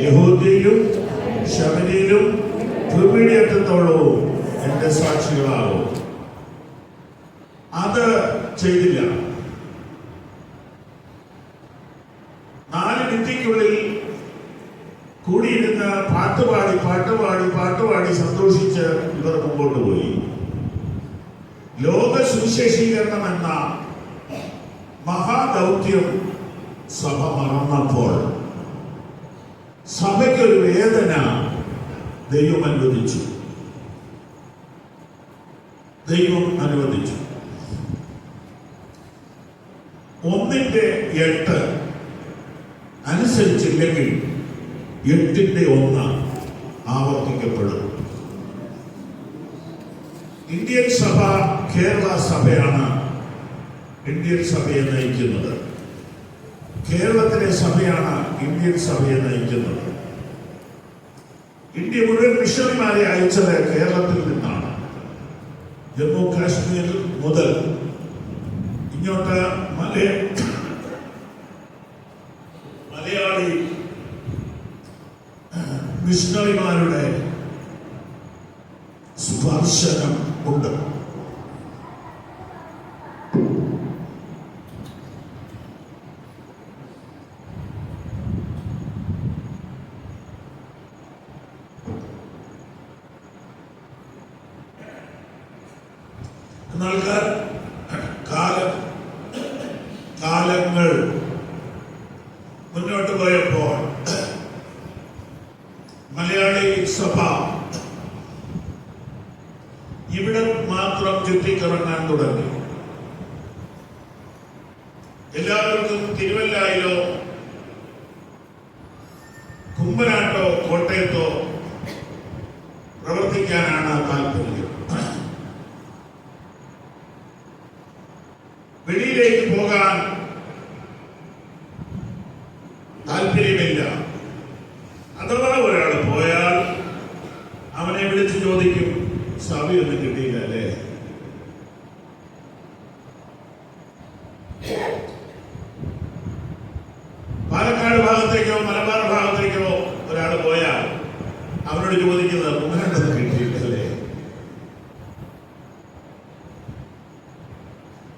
യഹൂദയിലും ശമര്യയിലും ഭൂമിയറ്റത്തോളവും എന്റെ സാക്ഷികളാകും. അത് ചെയ്തില്ല. 4 മിനിറ്റിനുള്ളിൽ കൂടിയിരുന്ന് പാട്ടുപാടി സന്തോഷിച്ച് ഇവർ മുമ്പോട്ട് പോയി. ലോക സുവിശേഷീകരണം എന്ന മഹാദൗത്യം സഭ മറന്നപ്പോൾ സഭയ്ക്കൊരു വേദന ദൈവം അനുവദിച്ചു. 1:8 അനുസരിച്ചില്ലെങ്കിൽ 8:1 ആവർത്തിക്കപ്പെടും. ഇന്ത്യൻ സഭ കേരള സഭയാണ് ഇന്ത്യൻ സഭയെ നയിക്കുന്നത്. കേരളത്തിലെ സഭയാണ് ഇന്ത്യൻ സഭയെ നയിക്കുന്നത്. ഇന്ത്യ മുഴുവൻ മിഷണറിമാരെ അയച്ചത് കേരളത്തിൽ നിന്നാണ്. ജമ്മു കാശ്മീർ മുതൽ ഇങ്ങോട്ട് മലയാളി മിഷണറിമാരുടെ സ്പർശനം ഉണ്ട്. എന്നാൽ കാലങ്ങൾ മുന്നോട്ട് പോയപ്പോൾ മലയാളി സഭ ഇവിടെ മാത്രം ചുറ്റിക്കറങ്ങാൻ തുടങ്ങി. എല്ലാവർക്കും തിരുവല്ലായിലോ കുമ്പനാട്ടോ കോട്ടയത്തോ പ്രവർത്തിക്കാനാണ് താല്പര്യം. വെളിയിലേക്ക് പോകാൻ താല്പര്യമില്ല. അഥവാ ഒരാൾ പോയാൽ അവനെ വിളിച്ച് ചോദിക്കും, സഭയൊന്നും കിട്ടിയില്ല അല്ലേ? പാലക്കാട് ഭാഗത്തേക്കോ മലബാർ ഭാഗത്തേക്കോ ഒരാൾ പോയാൽ അവനോട് ചോദിക്കുന്നത് കുമ്പനാട്ടൊന്നും കിട്ടിയിട്ടല്ലേ?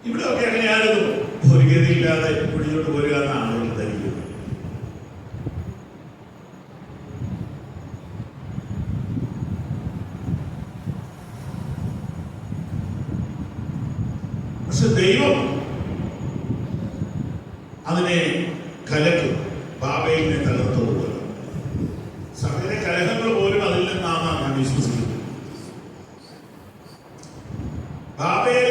ഇവിടെയൊക്കെ എങ്ങനെയായിരുന്നു? ഒരു ഗതിയില്ലാതെ പിടിച്ചോട്ട് പോരുക എന്നാണ് ആളുകൾ ധരിക്കുന്നത്. പക്ഷെ ദൈവം അതിനെ കലക്കും. ബാബയിലിനെ തകർത്തതുപോലെ സകല കലഹങ്ങൾ പോലും അതിൽ നിന്നാണ് ഞാൻ വിശ്വസിക്കുന്നത്. ബാബയിൽ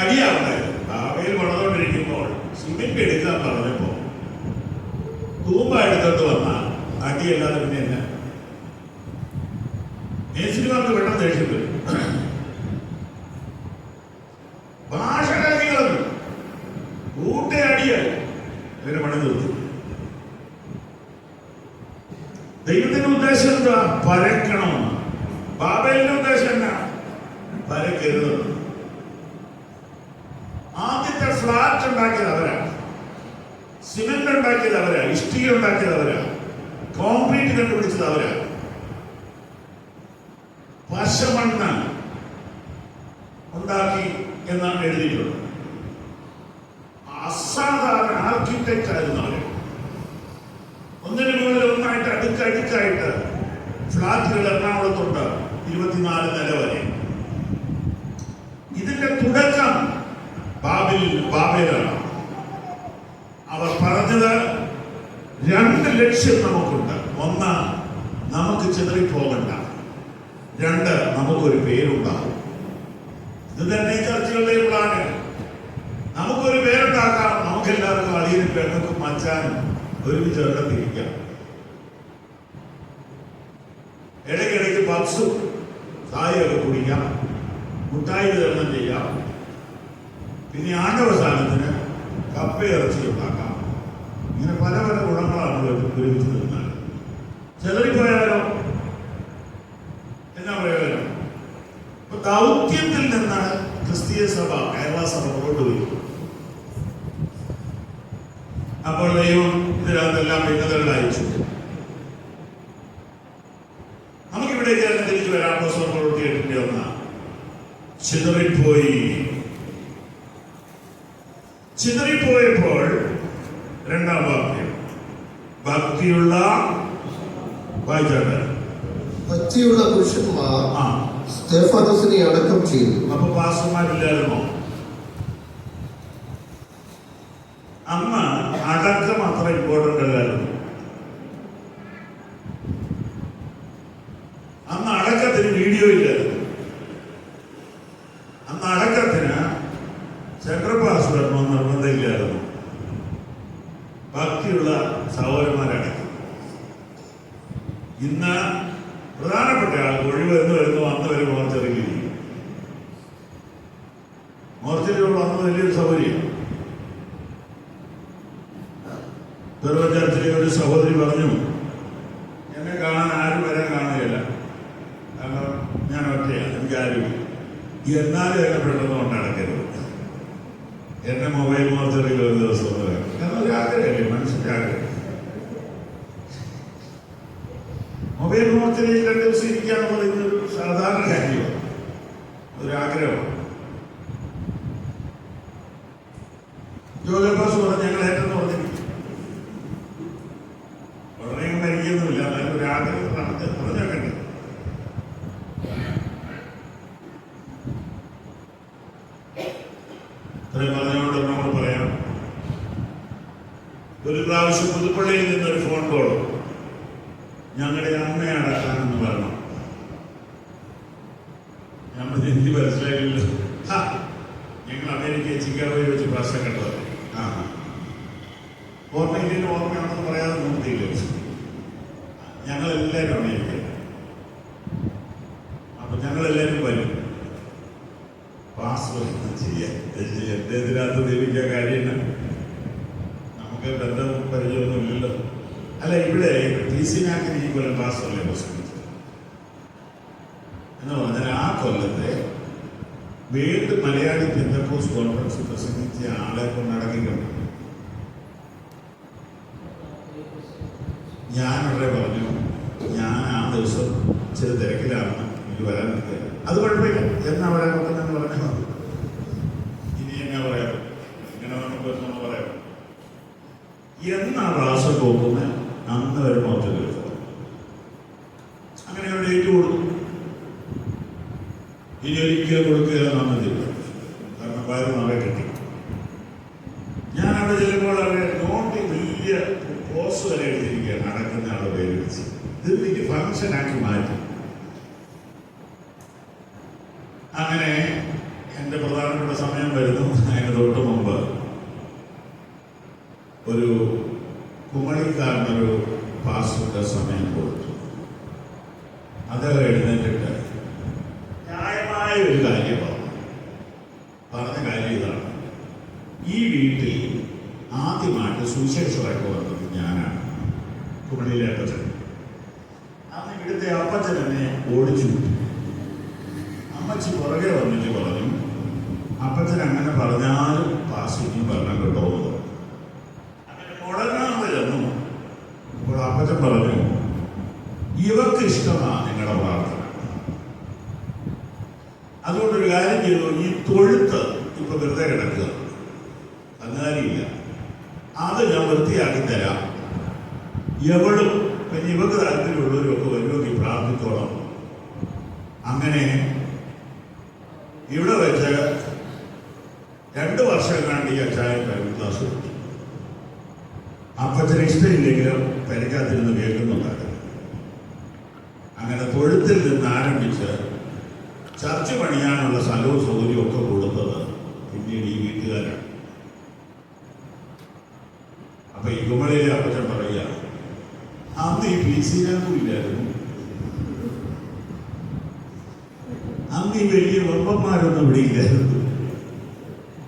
അടിയാവുണ്ടായിരുന്നു. ബാബയിൽ വളർന്നുകൊണ്ടിരിക്കുമ്പോൾ സിമെന്റ് എടുക്കാൻ പറഞ്ഞപ്പോ തൂമ്പ എടുത്തോട്ട് വന്നാൽ അടിയല്ലാതെ പിന്നെ എന്നാ? മേസ്ത്രിമാർക്ക് പെട്ടെന്ന് ദേഷ്യം വരും. ഭാഷകാരികളും കൂട്ടയടിയായി ഇവരെ പണി നിർത്തി. ദൈവത്തിന്റെ ഉദ്ദേശം എന്താ? പരക്കണമെന്ന്. ബാബയിലിന്റെ ഉദ്ദേശം എന്നാ? പരക്കരുത്. ആദ്യത്തെ ഫ്ലാറ്റ് ഉണ്ടാക്കിയത് അവരാ, സിമെന്റ് ഉണ്ടാക്കിയത് അവരാ, ഇഷ്ടിക ഉണ്ടാക്കിയത് അവരാ, കോൺക്രീറ്റ് കണ്ടുപിടിച്ചത് അവരാ, പശമണ്ണ് ഉണ്ടാക്കി എന്നാണ് എഴുതിയിട്ടുള്ളത്. അസാധാരണ ആർക്കിടെക്റ്റ് ആയിരുന്നു അവര്. ഒന്നിനു മുകളിൽ ഒന്നായിട്ട് അടുക്കടുക്കായിട്ട് ഫ്ലാറ്റുകൾ എറണാകുളത്തുണ്ട്, 24 നില വരെ. ഇതിന്റെ തുടക്കം ബാബേലാണ്. അവർ പറഞ്ഞത് 2 ലക്ഷ്യം നമുക്കുണ്ട്. 1, നമുക്ക് ചിതറിപ്പോകണ്ട. 2, നമുക്കൊരു പേരുണ്ടാകും. ഇത് തന്നെ ചർച്ചകളുടെ പ്ലാന്. നമുക്കൊരു പേരുണ്ടാക്കാം. നമുക്കെല്ലാവർക്കും അളിയനും പെണ്ണുക്കും മച്ചാനും ഒരുമിച്ച് ചേർത്തിരിക്കാം. ഇടയ്ക്കിടയ്ക്ക് പപ്സും ചായയൊക്കെ കുടിക്കാം, മുട്ടായി വിതരണം ചെയ്യാം. പിന്നെ ആണ്ടവസാനത്തിന് കപ്പയിറച്ചി ഉണ്ടാക്കാം. ഇങ്ങനെ പല പല ഗുണങ്ങളാണ് ഒരുമിച്ച് നിന്നാൽ. ചെതറിപ്പോയാലോ എന്നാ പ്രയോജനം? ഇപ്പൊ ദൗത്യത്തിൽ നിന്നാണ് ക്രിസ്തീയ സഭ, കേരള സഭ കൊണ്ടുപോയി. അപ്പോൾ ദൈവം ഇതിനകത്തെല്ലാം ഭിന്നതകൾ അയച്ചു. നമുക്കിവിടേക്ക് തന്നെ തിരിച്ചു വരാം. അപ്പോസ്തല പ്രവൃത്തി 8:1. ചിതറിപ്പോയപ്പോൾ രണ്ടാം വാക്യം, ഭക്തിയുള്ള വായിച്ചാട്ടെ, ഭക്തിയുള്ള പുരുഷന്മാർ ആ സ്തെഫാനോസിനെ അടക്കം ചെയ്തു. അപ്പൊ പാസ്റ്റർമാരില്ലായിരുന്നോ? അന്ന് അടക്കം അത്ര ഇമ്പോർട്ടൻ്റ് അല്ലായിരുന്നു. അന്ന് അടക്കത്തിന് വീഡിയോ ഇല്ലായിരുന്നു. അന്ന് അടക്കത്തിന് സെൻട്രൽ പാസ് വരണമെന്ന് നിർബന്ധമില്ലായിരുന്നു. ഭക്തിയുള്ള സഹോദരന്മാരടക്കം. ഇന്ന് പ്രധാനപ്പെട്ട ആൾ ഒഴിവെന്ന് വരുന്നു, അന്ന് വരെ മോർച്ചറിയില്ല. മോർച്ചറിയോട് വന്നത് വലിയൊരു സൗകര്യം. ചർച്ചിലെ ഒരു സഹോദരി പറഞ്ഞു, എന്നെ കാണാൻ ആരും വരാൻ കാണുകയില്ല, കാരണം ഞാൻ ഒറ്റയാണ്, എനിക്ക് ആരുമില്ല. എന്നാലും എന്നെ പെട്ടെന്ന് കൊണ്ട് നടക്കരുത്, എന്റെ മൊബൈൽ മോർച്ചറിയിൽ ഒരു ദിവസം വരാം. കാരണം ഒരു ആഗ്രഹമല്ലേ, മനുഷ്യന്റെ ആഗ്രഹം. മൊബൈൽ മോർച്ചറിയിൽ 2 ദിവസം ഇരിക്കാന്നുള്ളത് ഇന്നൊരു സാധാരണ കാര്യമാണ്, ഒരാഗ്രഹമാണ്. ജോലപ്പാസ് പറഞ്ഞ് ഞങ്ങൾ ഏറ്റെന്ന് പറഞ്ഞിരിക്കും. വളരെ മരിക്കൊന്നുമില്ല, എന്നാലും ഒരാഗ്രഹം പറഞ്ഞേക്കണ്ടേ. ഇത്രയും പറഞ്ഞുകൊണ്ട് നമ്മൾ പറയാം, ഒരു പ്രാവശ്യം പുതുപ്പള്ളിയിൽ നിന്നൊരു ഫോൺ കോൾ, ഞങ്ങളുടെ അമ്മയെ അടക്കാനെന്ന് പറഞ്ഞു. നമ്മൾ എനിക്ക് മനസ്സിലായില്ല. ഞങ്ങൾ അമേരിക്കയിൽ ചിക്കാഗോയിൽ വെച്ച് പ്രശ്നം കണ്ടത്. ഓർമ്മയില്ല, ഓർമ്മയാണെന്ന് പറയാതെ നിർത്തിയില്ല. ഞങ്ങളെല്ലാവരും അമേരിക്ക. അപ്പൊ ഞങ്ങളെല്ലാവരും വരും. പാസ്പോർട്ട് ചെയ്യാൻ എന്തിനകത്ത് ദൈവിക്കാൻ കാര്യമില്ല, നമുക്ക് ബന്ധം പരിചയമൊന്നും ഇല്ലല്ലോ. അല്ല, ഇവിടെ TC-നാക്കിന് ഈ കൊല്ലം പാസ്പോർട്ടല്ലേ പ്രസംഗിച്ചത് എന്ന് പറഞ്ഞാൽ ആ കൊല്ലത്തെ വേൾഡ് മലയാളി പെന്തക്കോസ്റ്റ് കോൺഫറൻസ് പ്രസംഗിച്ച ആളെ കൊണ്ടടക്കിയിട്ടുണ്ട്. ഞാനുടനെ പറഞ്ഞു, ഞാൻ ആ ദിവസം ചില തിരക്കിലാണെന്ന്, എനിക്ക് വരാൻ പറ്റില്ല. അത് കുഴപ്പമില്ല, എന്നാ വരാൻ പറ്റുന്നെന്ന് പറഞ്ഞാൽ ഇനി എങ്ങനെ പറയാം, ഇങ്ങനെ നമ്മൾ പറയാം. എന്നാ പ്രാവശ്യം പോകുന്ന അന്ന് വരെ മോർച്ച ദിവസം അങ്ങനെ ഒരു ഡേറ്റ് കൊടുത്തു. ഇനി ഒരിക്കലും കൊടുക്കുക എന്നൊന്നില്ല, കാരണം വയറ് നിറയെ കിട്ടി. ഞാൻ അവിടെ ചെല്ലുമ്പോൾ അവരെ നോട്ടി വലിയ പോസ് വരെ എടുത്തിരിക്കുകയാണ്, നടക്കുന്ന ആളെ പേര് വെച്ച്. ഇത് എനിക്ക് ഫംഗ്ഷനാക്കി മാറ്റി. അങ്ങനെ എൻ്റെ പ്രധാനപ്പെട്ട സമയം വരുന്നു. അതിന് തൊട്ട് മുമ്പ് ഒരു കുമളിക്കാരനൊരു പാസ്പോർട്ട് സമയം കൊടുത്തു. അദ്ദേഹം എഴുന്നേറ്റിട്ട് ന്യായമായ ഒരു കാര്യം പറഞ്ഞ കാര്യം ഇതാണ്, ഈ വീട്ടിൽ ആദ്യമായിട്ട് സുവിശേഷമായിട്ട് വന്നത് ഞാനാണ്, കുമളിയിലെ അപ്പച്ചൻ. അന്ന് ഇവിടുത്തെ അപ്പച്ചൻ എന്നെ ഓടിച്ചു വിട്ടു. അമ്മച്ചി പുറകെ വന്നിട്ട് പറഞ്ഞു, അപ്പച്ചൻ അങ്ങനെ പറഞ്ഞാലും പാസിക്കും ഭരണം കിട്ടുമെന്ന്. അങ്ങനെ മുടങ്ങാതെ ചെന്നു. അപ്പോൾ അപ്പച്ചൻ പറഞ്ഞു, ഇവർക്ക് ഇഷ്ടമാണ് നിങ്ങളുടെ പ്രാർത്ഥന, അതുകൊണ്ടൊരു കാര്യം ചെയ്തു, ഈ തൊഴുത്ത് ഇപ്പൊ വെറുതെ കിടക്കുക, അങ്ങാരിയില്ല, അത് ഞാൻ വൃത്തിയാക്കി തരാം. എവളും പിന്നെ ഇവർക്ക് താല്പര്യമുള്ളവരും ഒക്കെ വരുമെങ്കിൽ പ്രാർത്ഥിച്ചോളാം. അങ്ങനെ ഇവിടെ വെച്ച് 2 വർഷം കണ്ട് ഈ അച്ചായൻ ബൈബിൾ ക്ലാസ് കൊടുത്തു. അപ്പച്ചന് ഇഷ്ടമില്ലെങ്കിലും പരിക്കാത്തിരുന്ന് കേൾക്കുന്നുണ്ടായിരുന്നു. അങ്ങനെ തൊഴുത്തിൽ നിന്ന് ആരംഭിച്ച് ചർച്ച പണിയാനുള്ള സ്ഥലവും സൗകര്യവും ഒക്കെ കൊടുത്തത് പിന്നീട് ഈ വീട്ടുകാരാണ്. അപ്പൊ ഈ കുമളിയിലെ അപ്പച്ചൻ പറയുക, അന്ന് ഈ PC-നാക്കും ഇല്ലായിരുന്നു, അന്ന് ഈ വലിയ വെമ്പന്മാരൊന്നും ഇവിടെ ഇല്ലായിരുന്നു.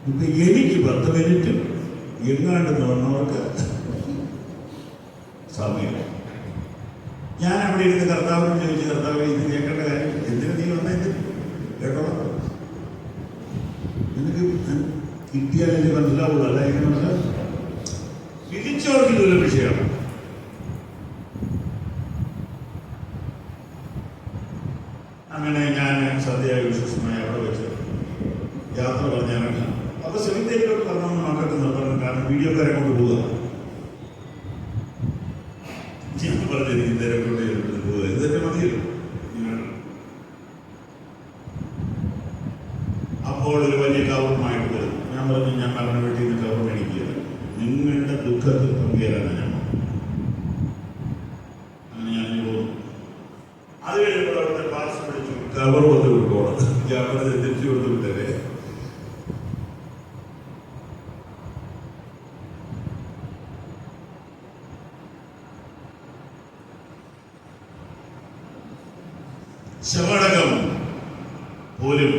ഇപ്പൊ എനിക്ക് 10 മിനിറ്റും എങ്ങാണ്ട് തോന്നവർക്ക് സമയം. ഞാൻ അവിടെ ഇരുന്ന് കർത്താവിനോട് ചോദിച്ചു, കർത്താവ് ഇത് കേൾക്കേണ്ട കാര്യം എന്തിനു നീ വന്നെന്ത് കേട്ടോളാം, നിനക്ക് കിട്ടിയാലേ മനസ്സിലാവുള്ളൂ, അല്ല എങ്ങനെ മനസ്സിലാവും? വിധിച്ചവർക്ക് ഇതൊരു വിഷയമാണ്. അങ്ങനെ ഞാൻ സദ്യയായി വിശ്വസമായി അവിടെ വെച്ച് യാത്ര പറഞ്ഞിറങ്ങി. അപ്പൊ സെമിത്തേരിയിലോട്ട് പറഞ്ഞൊന്ന് മക്കൾക്ക് നിർത്തണം, കാരണം വീഡിയോക്കാരെ കൊണ്ട് പോവുക. ഞാൻ പറഞ്ഞിരിക്കും നേരെ കൊണ്ട് പോവുക, ഇത് തന്നെ മതിയല്ലോ. അപ്പോൾ ഒരു വലിയ കവറുമായിട്ട് വരും. ഞാൻ പറഞ്ഞു, ഞാൻ പറഞ്ഞ വീട്ടിൽ നിന്ന് കവർ മേടിക്കുകയാണ്, നിങ്ങളുടെ ദുഃഖത്തിൽ പങ്കുചേരാനാണ് ഞാൻ. അങ്ങനെ ഞാൻ പോകുന്നു. അത് കഴിയുമ്പോൾ അവിടുത്തെ പാർസൽ വിളിച്ചു കവർ വന്ന് വിട്ടോളാം. ഞാൻ പറഞ്ഞത് തിരിച്ചു കൊടുത്തു വിട്ടേ. ശവടകം പോലും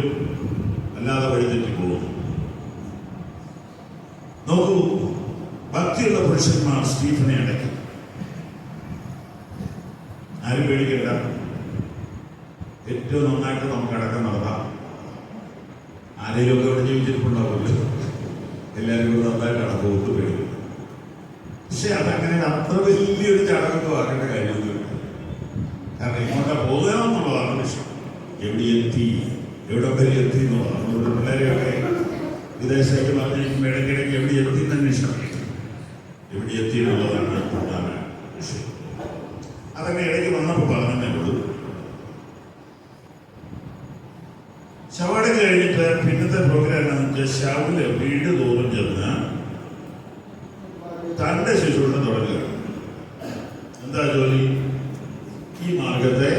അല്ലാതെ വഴിതെറ്റി പോകുന്നു. നോക്കൂ, ഭക്തിയുള്ള പുരുഷന്മാർ സ്റ്റീഫനെ അടക്കി. ആരും പേടിക്കണ്ട, ഏറ്റവും നന്നായിട്ട് നമുക്ക് അടക്കം നടത്താം. ആരെയും ഒക്കെ ഇവിടെ ജീവിച്ചിട്ടുണ്ടാവില്ല, എല്ലാവരും കൂടെ നന്നായിട്ട് അടക്കം ഒത്തു പേടിക്കും. പക്ഷെ അതങ്ങനെ അത്ര വലിയൊരു ചടങ്ങൊക്കെ ആക്കേണ്ട കാര്യമൊന്നുമില്ല. കാരണം ഇങ്ങോട്ട് പോകുക എന്നുള്ളതാണ് വിഷയം. എവിടെ എത്തി, എവിടെ വരെ എത്തി എന്നുള്ളതാണ്. നമ്മുടെ പിള്ളേരെയൊക്കെ വിദേശത്തേക്ക് പറഞ്ഞിരിക്കുമ്പോൾ ഇടയ്ക്കിടയ്ക്ക് എവിടെ എത്തി എന്ന് അന്വേഷിക്കണം. എവിടെ എത്തി എന്നുള്ളതാണ് പ്രധാന വിഷയം. അതൊക്കെ ഇടയ്ക്ക് വന്നപ്പോൾ പറഞ്ഞതേ ഉള്ളൂ. ശവടം കഴിഞ്ഞിട്ട് പിന്നത്തെ പ്രോഗ്രാം എന്താണെന്ന് വെച്ചാൽ ശവല് വീട് തോറും ചെന്ന് തന്റെ ശിശുവിനെ തുടങ്ങുക. എന്താ ജോലി? ഈ മാർഗത്തെ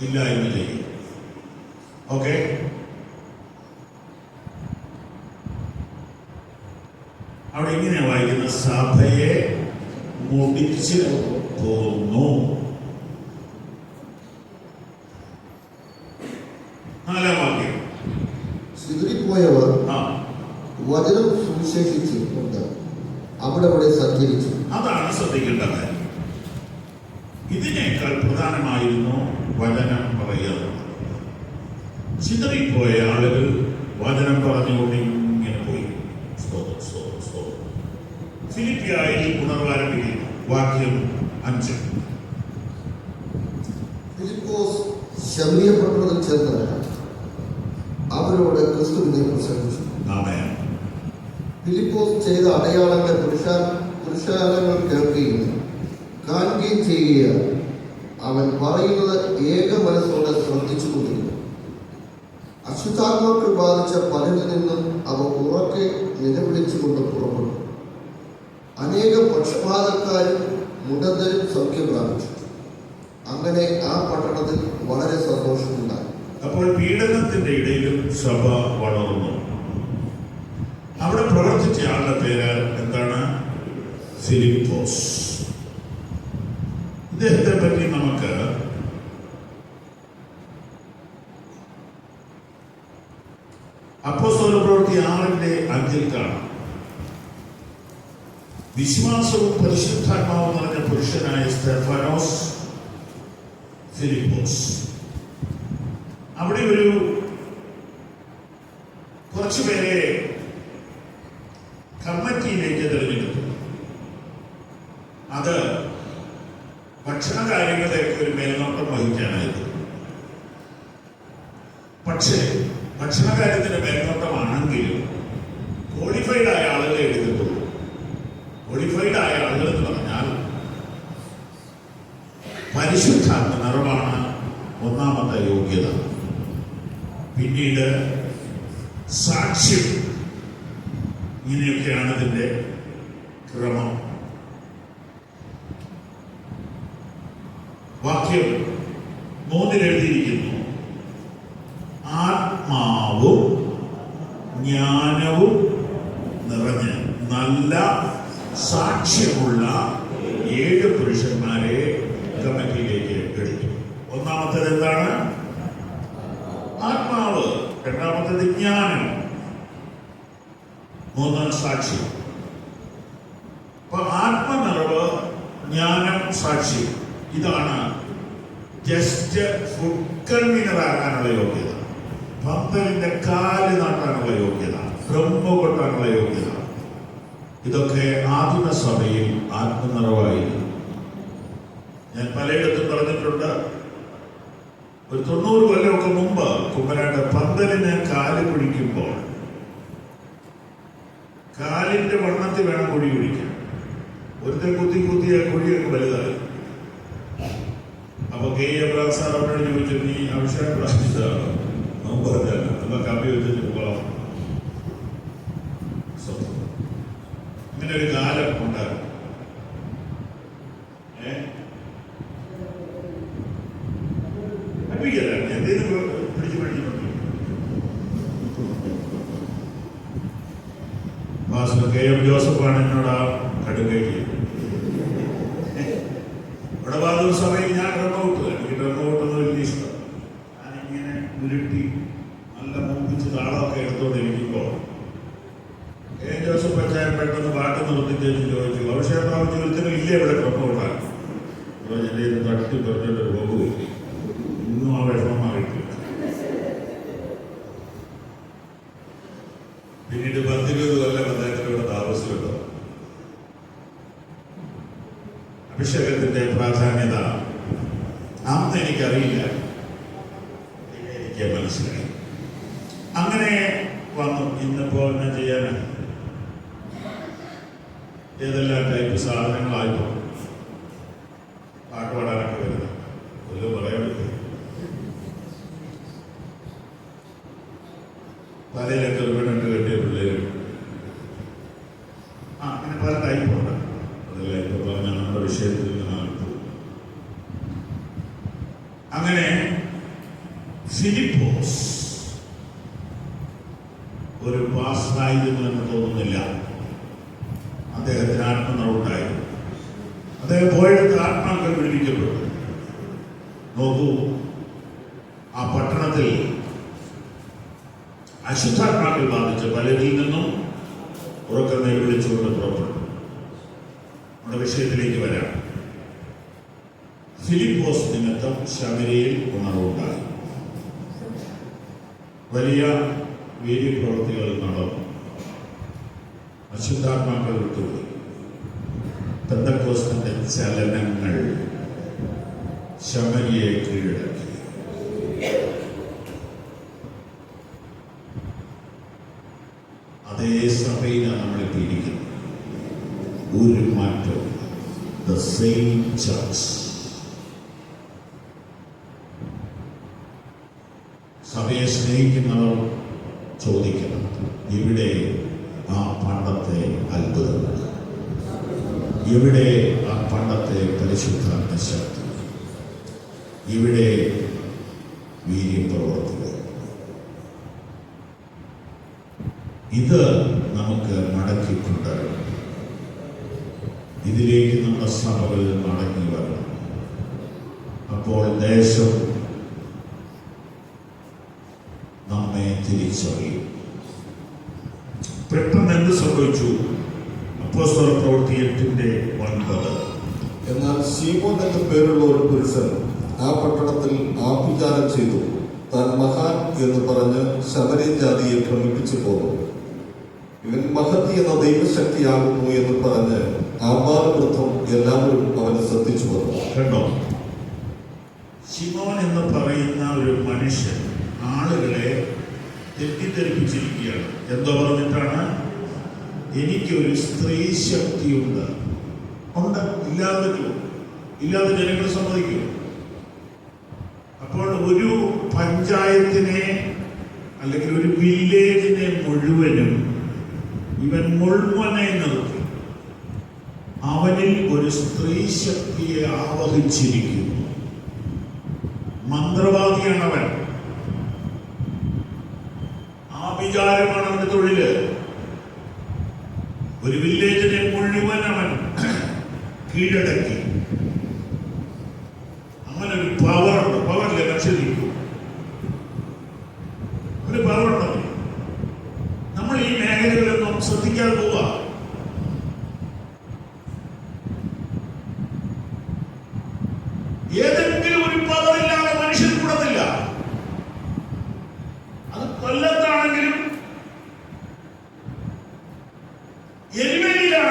ഇല്ലായ്മ ചെയ്യും. ഓക്കെ, അവിടെ ഇങ്ങനെയാണ് വായിക്കുന്ന, സഭയെ മുടിച്ച് പോന്നു. 4-ാം വാക്യം. ചിതറിപ്പോയവർ വചനം സുവിശേഷിച്ചുകൊണ്ട് അവിടെ സഞ്ചരിച്ചു. അതാണ് ശ്രദ്ധിക്കേണ്ട കാര്യം. ഇതിനേക്കാൾ പ്രധാനമായിരുന്നു വചനം പറയുക. ചിതറിപ്പോയ ആളുകൾ വചനം പറഞ്ഞുകൊണ്ട് ഇങ്ങനെ പോയി. ഫിലിപ്പിയായി ഉണർവാരംഭിക്കുന്നു. വാക്യം 5. ഫിലിപ്പോസ് ശമരിയ പട്ടണത്തിൽ ചെന്ന് അവരോട് ക്രിസ്തുവിനെ പ്രസംഗിച്ചു. ഫിലിപ്പോസ് ചെയ്ത അടയാളങ്ങളെ പുരുഷാരങ്ങൾ കേൾക്കുകയും കാണുകയും ചെയ്യുക. അവൻ പറയുന്നത് ഏക മനസ്സോടെ ശ്രദ്ധിച്ചുകൊണ്ടിരുന്നു. അശുദ്ധാത്മാക്കൾ ബാധിച്ച പലരിൽ നിന്നും അവ ഉറക്കെ നിലവിളിച്ചുകൊണ്ട് പുറപ്പെട്ടു. അനേകം പക്ഷപാതക്കാരും മുടന്തരും സൗഖ്യം പ്രാപിച്ചു. അങ്ങനെ ആ പട്ടണത്തിൽ വളരെ സന്തോഷമുണ്ടായി. അപ്പോൾ പീഡനത്തിന്റെ ഇടയിലും സഭ വളർന്നു. അവിടെ പ്രവർത്തിച്ച ആളുടെ പേര് എന്താണ്? ഫിലിപ്പോസ്. ഇദ്ദേഹത്തെ പറ്റി നമുക്ക് അപ്പോസ്തല പ്രവൃത്തി 6:5 കാണാം. വിശ്വാസവും പരിശുദ്ധാത്മാവും നിറഞ്ഞ പുരുഷനായ സ്തെഫാനോസ് ഫിലിപ്പോസ്. അവിടെ ഒരു കുറച്ചുപേരെ കമ്മിറ്റിയിലേക്ക് തിരഞ്ഞെടുത്തു. അത് ഭക്ഷണ കാര്യങ്ങളിലേക്ക് ഒരു മേൽനോട്ടം വഹിക്കാനായിരുന്നു. പക്ഷേ ഭക്ഷണകാര്യത്തിന്റെ മേൽനോട്ടമാണെങ്കിലും ക്വാളിഫൈഡ് ആയ ആളുകളെ എടുത്തിട്ടുള്ളൂ. ക്വാളിഫൈഡ് ആയ ആളുകൾ എന്ന് പറഞ്ഞാൽ പരിശുദ്ധാത്മ നിറവാണ് ഒന്നാമത്തെ യോഗ്യത. പിന്നീട് സാക്ഷ്യം, ഇങ്ങനെയൊക്കെയാണ് ഇതിന്റെ ക്രമം. വാക്യം 3 എഴുതിയിരിക്കുന്നു, ആത്മാവും ജ്ഞാനവും നിറഞ്ഞ് നല്ല സാക്ഷ്യമുള്ള 7 പുരുഷന്മാരെ കമ്മിറ്റിയിലേക്ക് എടുത്തു. ഒന്നാമത്തേത് എന്താണ്? ആത്മാവ്. രണ്ടാമത്തേത് ജ്ഞാനം. 3 സാക്ഷ്യം. അപ്പൊ ആത്മനിറവ്, ജ്ഞാനം, സാക്ഷ്യം, ഇതാണ് ജസ്റ്റ് ഫുഡ് കൺവീനർ ആകാനുള്ള യോഗ്യത, പന്തലിന്റെ കാല് നാട്ടാനുള്ള യോഗ്യത, ബ്രഹ്മ കൊട്ടാനുള്ള യോഗ്യത. ഇതൊക്കെ ആദിമ സഭയിൽ ആത്മനിറവായിരുന്നു. ഞാൻ പലയിടത്തും പറഞ്ഞിട്ടുണ്ട്, ഒരു 90 കൊല്ലമൊക്കെ മുമ്പ് കുമ്പനാട് പന്തലിന് കാല് കുഴിക്കുമ്പോൾ കാലിന്റെ വണ്ണത്തിൽ വേണം കുഴി കുഴിക്കാൻ. ഒരുത്തൻ കുത്തി കുത്തിയ കുഴിയൊക്കെ വലുതായി. അപ്പൊ കെ എബ്രഹാം സാർ അവരോട് ചോദിച്ചു, നീ അഭിഷേകം പ്രാർത്ഥിച്ചതാണോ? അവൻ പറഞ്ഞല്ല, അപ്പൊ കമ്പി വെച്ചിട്ട് പോകാം. ഇങ്ങനെ ഒരു കാലം ഉണ്ടാകും. എന്തെങ്കിലും പിടിച്ചു പഠിച്ചിട്ടുണ്ട്. പാസ്റ്റർ കെ എം ജോസഫാണ് എന്നോട് ആ കടുകയ്ക്ക് ഇവിടെ വാദ സഭയിൽ ഞാൻ റണ്ണൗട്ട്, എനിക്ക് റണ്ണൗട്ടൊന്നും വലിയ ഇഷ്ടം. ഞാനിങ്ങനെ ഉരുട്ടി നല്ല മുമ്പിച്ച് താളമൊക്കെ എടുത്തോണ്ടിരിക്കുമ്പോൾ കെ എം ജോസഫ് അച്ചായൻ പെട്ടെന്ന് പാട്ട് നിർത്തിച്ചു ചോദിച്ചു, അഭിഷേകം പ്രാപിച്ചു ഒരുത്തനും ഇല്ല ഇവിടെ റണ്ണൗട്ടാണ്. അപ്പോൾ എൻ്റെ തട്ടി പറഞ്ഞിട്ട് പോകുകയില്ല. ഇന്നും ആ വിഷമം മാറിയിട്ടില്ല. പിന്നീട് 10-20 കൊല്ലം അദ്ദേഹത്തിലൂടെ താമസിച്ചിട്ടുണ്ടോ. അഭിഷേകത്തിന്റെ പ്രാധാന്യത അന്ന് എനിക്കറിയില്ല, എനിക്ക് മനസ്സിലായി. അങ്ങനെ വന്നു. ഇന്നിപ്പോ എന്നാ ചെയ്യാൻ, ഏതെല്ലാം ടൈപ്പ് സാധനങ്ങളായിപ്പോ പാട്ട് പാടാനൊക്കെ വരുന്നത്. ഒന്നും പറയാൻ പറ്റില്ല. തലയിലൊക്കെ വീണിട്ട് കെട്ടിയ പിള്ളേരും അങ്ങനെ പല ടൈപ്പുണ്ട്. അതല്ല ഇപ്പൊ പറഞ്ഞ നമ്മുടെ വിഷയത്തിൽ നിന്നാണ്. അങ്ങനെ ഫിലിപ്പോസ് ഒരു പാസ്റ്ററായിരുന്നു എന്ന് തോന്നുന്നില്ല. അദ്ദേഹത്തിന് ആത്മനിറവുണ്ടായി. അദ്ദേഹം പോയെടുത്ത് ആത്മാക്കൾ വിടുവിക്കപ്പെട്ടു. നോക്കൂ, ആ പട്ടണത്തിൽ അശുദ്ധാത്മാക്കൾ ബാധിച്ച് പലരിൽ നിന്നും ഉറക്കം വിളിച്ചുകൊണ്ട് പുറപ്പെട്ടു. നമ്മുടെ വിഷയത്തിലേക്ക് വരാം. ഫിലിപ്പോസ് നിമിത്തം ശമരിയിൽ ഉണർവുണ്ടായി. വലിയ വീര്യപ്രവൃത്തികൾ നടന്നു. അശുദ്ധാത്മാക്കൾ വിട്ടുപോയി. പെന്തക്കോസ്തിന്റെ ചലനങ്ങൾ ശമരിയെ കീഴടക്കി. അതേ സഭയിലാണ് നമ്മളിപ്പോൾ ഇരിക്കുന്നത്. ഒരു മാറ്റവും. The same church. സഭയെ സ്നേഹിക്കുന്നവർ ചോദിക്കണം, ഇവിടെ ആ പണ്ടത്തെ അത്ഭുതങ്ങൾ, ഇവിടെ ആ പണ്ടത്തെ പരിശുദ്ധാത്മ ശക്തി, ഇവിടെ വീര്യപ്രവർത്തികൾ. ഇത് നമുക്ക് മടക്കി കൊണ്ടുവരണം. ഇതിലേക്ക് നമ്മുടെ സഭകൾ മടങ്ങി വരണം. അപ്പോൾ ദേശം നമ്മെ തിരിച്ചറിയും. പെട്ടെന്ന് എന്ത് സംഭവിച്ചു? അപ്പോസ്തല പ്രവൃത്തി 8:9. എന്നാൽ ശീമോൻ എന്ന പേരുള്ള ഒരു പുരുഷൻ ആ പട്ടണത്തിൽ ആഭിചാരം ചെയ്തു. താൻ മഹാൻ എന്ന് പറഞ്ഞ് ശമരിയ ജാതിയെ ഭ്രമിപ്പിച്ചു പോന്നു. ഇവൻ മഹതി എന്ന ദൈവശക്തിയാകുന്നു എന്ന് പറഞ്ഞ് ആപാലവൃദ്ധം എല്ലാവരും അവനെ ശ്രദ്ധിച്ചു വന്നു. കണ്ടോ, ശിമോൻ എന്ന് പറയുന്ന ഒരു മനുഷ്യൻ ആളുകളെ തെറ്റിദ്ധരിപ്പിച്ചിരിക്കുകയാണ്. എന്തോ പറഞ്ഞിട്ടാണ്? എനിക്കൊരു സ്ത്രീ ശക്തിയുണ്ട്. ഉണ്ട്, ഇല്ലാതെ ജനങ്ങൾ സമ്മതിക്കും. അപ്പോൾ ഒരു പഞ്ചായത്തിനെ അല്ലെങ്കിൽ ഒരു വില്ലേജിനെ മുഴുവനും ഇവൻ മുൾമുനെ നിർത്തി. അവനിൽ ഒരു സ്ത്രീ ശക്തിയെ ആവഹിച്ചിരിക്കുന്നു. മന്ത്രവാദിയാണ് അവൻ. ആഭിചാരമാണ് അവന്റെ തൊഴില്. ഒരു വില്ലേജിനെ മുഴുവൻ അവൻ കീഴടക്കി. അങ്ങനെ ഒരു പവറുണ്ട്. പവറില്ല, ലക്ഷ്യത്തിക്കും ഒരു പവറുണ്ട്. നമ്മൾ ഈ മേഖലകളിലൊന്നും ശ്രദ്ധിക്കാതെ പോവാ. ഏതെങ്കിലും ഒരു പവറില്ലാതെ മനുഷ്യൻ കൂടത്തില്ല. അത് കൊല്ലത്താണെങ്കിലും എരുമേലിയിലാണെങ്കിലും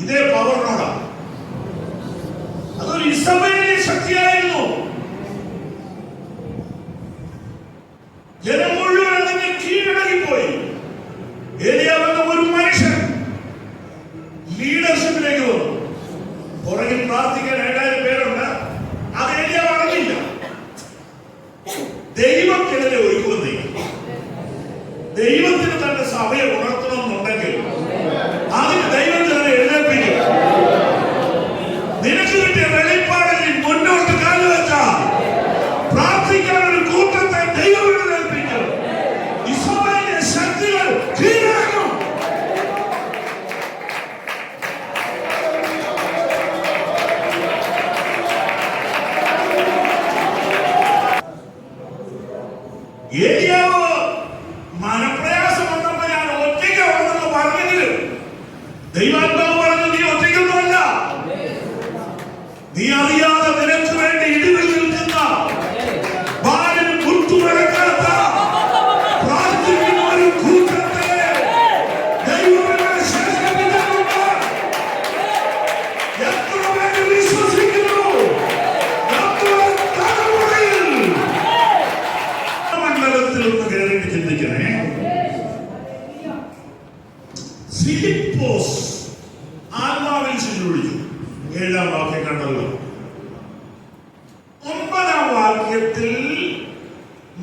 ഇതേ പവറിനോടാ. അതൊരു ഇസബേലിയ ശക്തിയായിരുന്നു. ജനം മുഴുവൻ അതിനെ കീഴടങ്ങിപ്പോയി. ഏലിയാവെന്ന ഒരു മനുഷ്യൻ ലീഡർഷിപ്പിലേക്ക് വന്നു. പുറകിൽ പ്രാർത്ഥിക്കാൻ 7000 പേരുണ്ട്. അത് ഏലിയാവ് അറിഞ്ഞില്ല. ദൈവം ചിലരെ ഒരുക്കുന്നത്. ദൈവത്തിന് തന്റെ സഭയെ ഉണർത്തണമെന്നുണ്ടെങ്കിൽ അതിന് ദൈവം ചിലരെ എഴുന്നേൽപ്പിക്കും. നിനക്ക് കിട്ടിയ വെളിപ്പാടിൽ മുന്നോട്ട് കാലുവെച്ചാൽ പ്രാർത്ഥിക്കാൻ ഒരു കൂട്ടത്തെ ദൈവം എഴുന്നേൽപ്പിക്കും. ഇസ്രായേലിലെ ശക്തികൾ കീഴടങ്ങും. ഏലിയാവ് മനപ്രയാസം വന്നപ്പോ ഞാൻ ഒറ്റയ്ക്ക് വന്നെന്ന് പറഞ്ഞെങ്കിലും ദൈവാത്മാവ് പറഞ്ഞു, നീ ഒറ്റയ്ക്കൊന്നുമല്ല. നീ അറിയാതെ നിനക്ക് വേണ്ടി ഇടിവിൽ നിൽക്കുന്ന ബാലിന് മുട്ടുകിടക്കാത്ത പ്രാർത്ഥിക്കുന്ന ഒരു കൂട്ടത്തെ ദൈവമേ ശേഷിപ്പിച്ചിട്ടുണ്ട്. എത്ര പേര് വിശ്വസിക്കുന്നു? എത്ര തലമുറയിൽ മണ്ഡലത്തിൽ ഒന്ന് കയറിയിട്ട് ചിന്തിക്കണേ. ഫിലിപ്പോസ് ആത്മാവിൽ ശുശ്രൂഷിച്ചു. 7-ാം വാക്യം കണ്ടല്ലോ. 9-ാം വാക്യത്തിൽ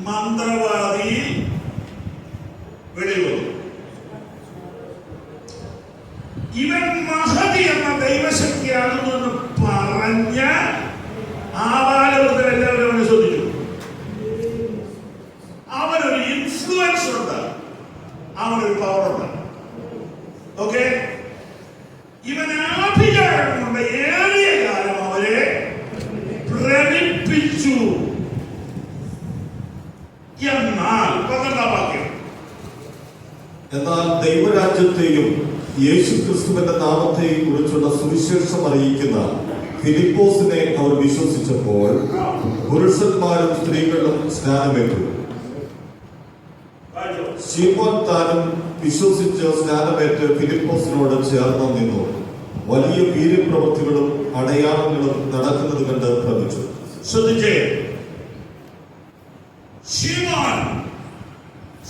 മന്ത്രവാദി വെളിവന്നു. ഇവൻ മഹതി എന്ന ദൈവശക്തിയാണെന്ന് പറഞ്ഞ ആബാലവൃദ്ധരെല്ലാവരും അവനെ ശ്രദ്ധിച്ചു. അവനൊരു ഇൻഫ്ലുവൻസ് ഉണ്ട്, അവനൊരു പവറുണ്ട്. ഓക്കെ, ഇവൻ ആഭിചാരം കൊണ്ട് ഏറിയ കാലം അവരെ ഭ്രമിപ്പിച്ചു. എന്നാൽ 12-ാം വാക്യം, എന്നാൽ ദൈവരാജ്യത്തെയും യേശു ക്രിസ്തുവിന്റെ നാമത്തെയും കുറിച്ചുള്ള സുവിശേഷം അറിയിക്കുന്ന ഫിലിപ്പോസിനെ അവർ വിശ്വസിച്ചപ്പോൾ പുരുഷന്മാരും സ്ത്രീകളും സ്നാനമേറ്റു. ശീമോൻ താനും വിശ്വസിച്ച് സ്നാനമേറ്റ് ഫിലിപ്പോസിനോട് ചേർന്ന് നിന്നു. വലിയ വീര്യപ്രവൃത്തികളും അടയാളങ്ങളും നടക്കുന്നത് കണ്ട് ഭ്രമിച്ചു. ശ്രദ്ധിച്ചേ, ശീമോൻ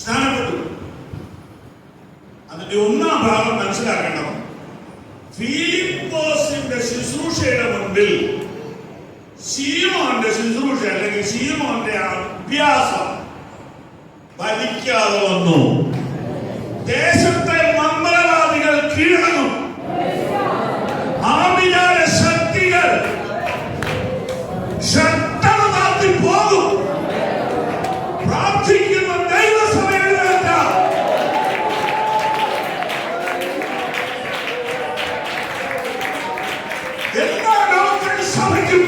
സ്നാനപ്പെട്ടു. അതിന്റെ 1-ാം ഭാഗം മനസ്സിലാക്കണം. ഫിലിപ്പോസിന്റെ ശുശ്രൂഷയുടെ മുൻപിൽ ശീമോന്റെ ശുശ്രൂഷ അല്ലെങ്കിൽ ശീമോന്റെ അഭ്യാസം ഫലിക്കാതെ വന്നു. ദേശത്തെ മന്ത്രവാദികൾ കീഴടങ്ങും. ആഭിചാര ശക്തികൾ ശക്തത താഴ്ത്തി പോകും. പ്രാർത്ഥിക്കുന്ന ദൈവസഭയുടെ എല്ലാ ലോകത്തിൽ സഭയ്ക്കും